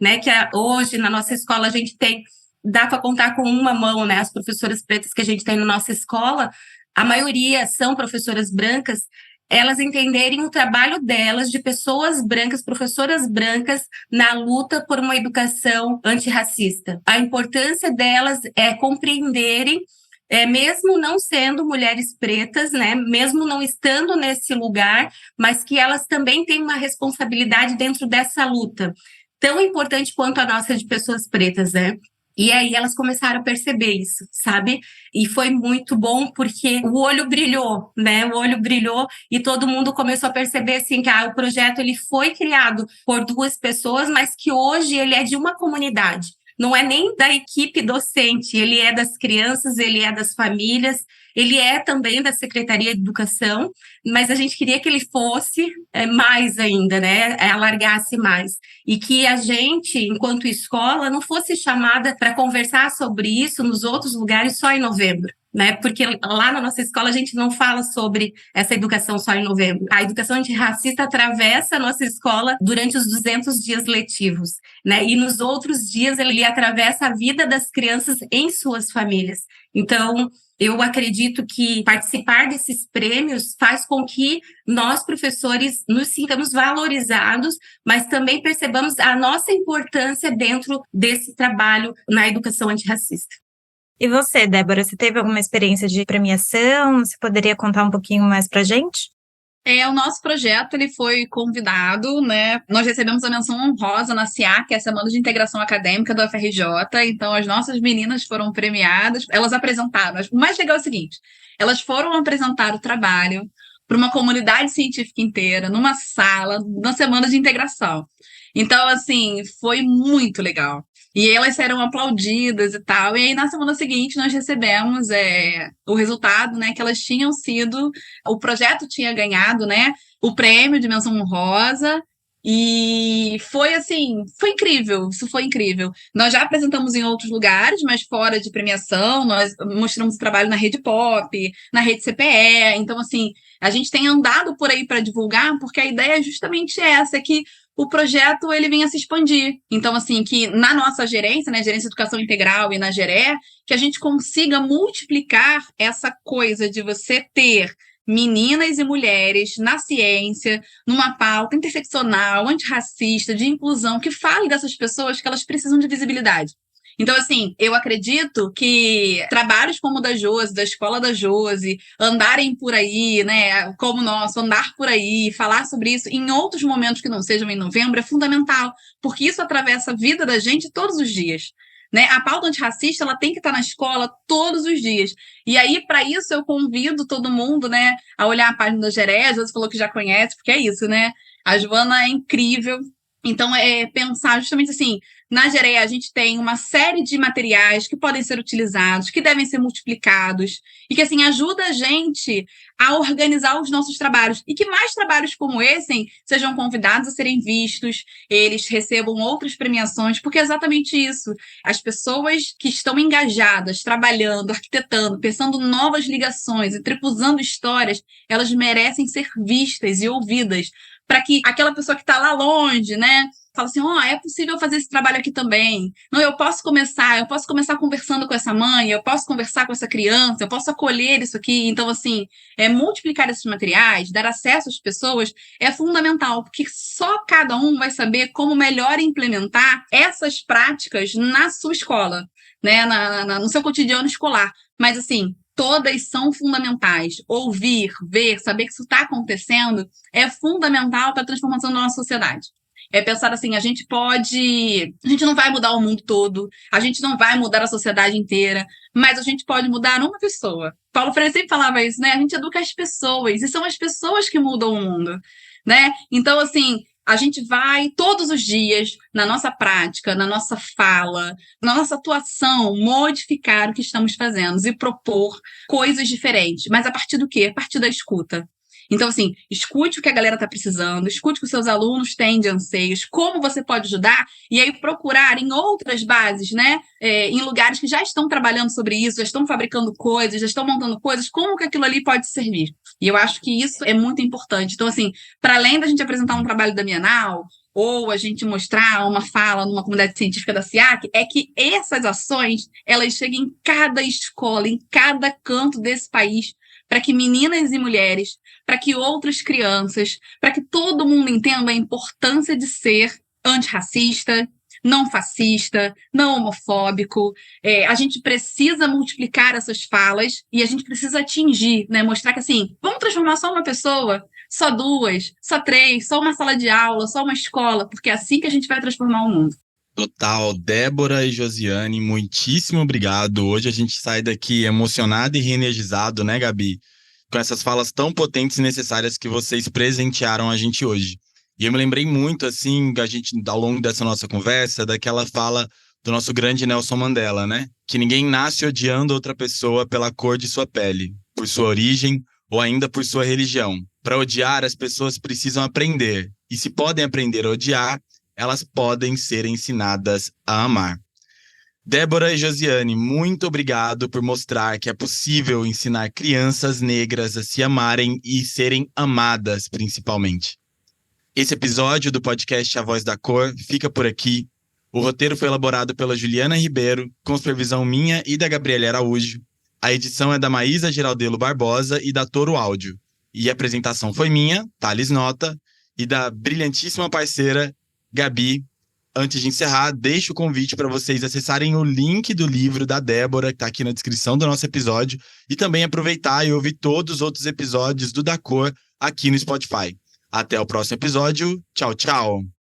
né, que hoje na nossa escola a gente tem, dá para contar com uma mão, né, as professoras pretas que a gente tem na nossa escola, a maioria são professoras brancas, elas entenderem o trabalho delas, de pessoas brancas, professoras brancas, na luta por uma educação antirracista. A importância delas é compreenderem, mesmo não sendo mulheres pretas, né, mesmo não estando nesse lugar, mas que elas também têm uma responsabilidade dentro dessa luta, tão importante quanto a nossa de pessoas pretas, né? E aí elas começaram a perceber isso, sabe? E foi muito bom porque o olho brilhou, né? O olho brilhou e todo mundo começou a perceber assim que o projeto ele foi criado por 2 pessoas, mas que hoje ele é de uma comunidade. Não é nem da equipe docente, ele é das crianças, ele é das famílias, ele é também da Secretaria de Educação, mas a gente queria que ele fosse mais ainda, né? Alargasse mais. E que a gente, enquanto escola, não fosse chamada para conversar sobre isso nos outros lugares só em novembro, né? Porque lá na nossa escola a gente não fala sobre essa educação só em novembro. A educação antirracista atravessa a nossa escola durante os 200 dias letivos, né? E nos outros dias ele atravessa a vida das crianças em suas famílias. Então, eu acredito que participar desses prêmios faz com que nós, professores, nos sintamos valorizados, mas também percebamos a nossa importância dentro desse trabalho na educação antirracista. E você, Débora, você teve alguma experiência de premiação? Você poderia contar um pouquinho mais pra gente? O nosso projeto ele foi convidado, né? Nós recebemos a menção honrosa na SIA, que é a Semana de Integração Acadêmica do UFRJ. Então, as nossas meninas foram premiadas. Elas apresentaram. O mais legal é o seguinte: elas foram apresentar o trabalho para uma comunidade científica inteira, numa sala, na Semana de Integração. Então, assim, foi muito legal. E elas serão aplaudidas e tal. E aí, na semana seguinte, nós recebemos o resultado, né? Que elas tinham sido... O projeto tinha ganhado, né? O prêmio de menção honrosa. E foi, assim, foi incrível. Isso foi incrível. Nós já apresentamos em outros lugares, mas fora de premiação. Nós mostramos o trabalho na Rede Pop, na Rede CPE. Então, assim, a gente tem andado por aí para divulgar, porque a ideia é justamente essa, é que o projeto ele vem a se expandir. Então, assim, que na nossa gerência, né, Gerência de Educação Integral e na GERE, que a gente consiga multiplicar essa coisa de você ter meninas e mulheres na ciência, numa pauta interseccional, antirracista, de inclusão, que fale dessas pessoas que elas precisam de visibilidade. Então, assim, eu acredito que trabalhos como o da Josi, da Escola da Josi, andarem por aí, né, como o nosso, andar por aí, falar sobre isso em outros momentos que não sejam em novembro é fundamental, porque isso atravessa a vida da gente todos os dias. Né? A pauta antirracista ela tem que estar na escola todos os dias. E aí, para isso, eu convido todo mundo, né, a olhar a página da GERE. A Josi falou que já conhece, porque é isso, né? A Joana é incrível. Então, pensar justamente assim, na GERE a gente tem uma série de materiais que podem ser utilizados, que devem ser multiplicados, e que, assim, ajuda a gente a organizar os nossos trabalhos. E que mais trabalhos como esse sejam convidados a serem vistos, eles recebam outras premiações, porque é exatamente isso. As pessoas que estão engajadas, trabalhando, arquitetando, pensando novas ligações, entrepusando histórias, elas merecem ser vistas e ouvidas, para que aquela pessoa que está lá longe, né, fala assim, é possível fazer esse trabalho aqui também. Não, eu posso começar conversando com essa mãe, eu posso conversar com essa criança, eu posso acolher isso aqui. Então, assim, multiplicar esses materiais, dar acesso às pessoas é fundamental, porque só cada um vai saber como melhor implementar essas práticas na sua escola, né, no seu cotidiano escolar. Mas, assim, todas são fundamentais. Ouvir, ver, saber que isso está acontecendo é fundamental para a transformação da nossa sociedade. É pensar assim, a gente não vai mudar o mundo todo, a gente não vai mudar a sociedade inteira, mas a gente pode mudar uma pessoa. Paulo Freire sempre falava isso, né? A gente educa as pessoas, e são as pessoas que mudam o mundo. né? Então, assim, a gente vai todos os dias, na nossa prática, na nossa fala, na nossa atuação, modificar o que estamos fazendo e propor coisas diferentes. Mas a partir do quê? A partir da escuta. Então, assim, escute o que a galera está precisando, escute o que os seus alunos têm de anseios, como você pode ajudar, e aí procurar em outras bases, né? Em lugares que já estão trabalhando sobre isso, já estão fabricando coisas, já estão montando coisas, como que aquilo ali pode servir. E eu acho que isso é muito importante. Então, assim, para além da gente apresentar um trabalho da Bienal, ou a gente mostrar uma fala numa comunidade científica da SIAC, é que essas ações, elas cheguem em cada escola, em cada canto desse país, para que meninas e mulheres, para que outras crianças, para que todo mundo entenda a importância de ser antirracista, não fascista, não homofóbico. A gente precisa multiplicar essas falas e a gente precisa atingir, né? Mostrar que, assim, vamos transformar só uma pessoa, só duas, só três, só uma sala de aula, só uma escola, porque é assim que a gente vai transformar o mundo. Total, Débora e Josiane, muitíssimo obrigado. Hoje a gente sai daqui emocionado e reenergizado, né, Gabi? Com essas falas tão potentes e necessárias que vocês presentearam a gente hoje. E eu me lembrei muito, assim, a gente, ao longo dessa nossa conversa, daquela fala do nosso grande Nelson Mandela, né? Que ninguém nasce odiando outra pessoa pela cor de sua pele, por sua origem ou ainda por sua religião. Para odiar, as pessoas precisam aprender. E se podem aprender a odiar, elas podem ser ensinadas a amar. Débora e Josiane, muito obrigado por mostrar que é possível ensinar crianças negras a se amarem e serem amadas, principalmente. Esse episódio do podcast A Voz da Cor fica por aqui. O roteiro foi elaborado pela Juliana Ribeiro, com supervisão minha e da Gabriela Araújo. A edição é da Maísa Geraldelo Barbosa e da Toro Áudio. E a apresentação foi minha, Thales Nota, e da brilhantíssima parceira Gabi. Antes de encerrar, deixo o convite para vocês acessarem o link do livro da Débora, que está aqui na descrição do nosso episódio, e também aproveitar e ouvir todos os outros episódios do Da Cor aqui no Spotify. Até o próximo episódio. Tchau, tchau!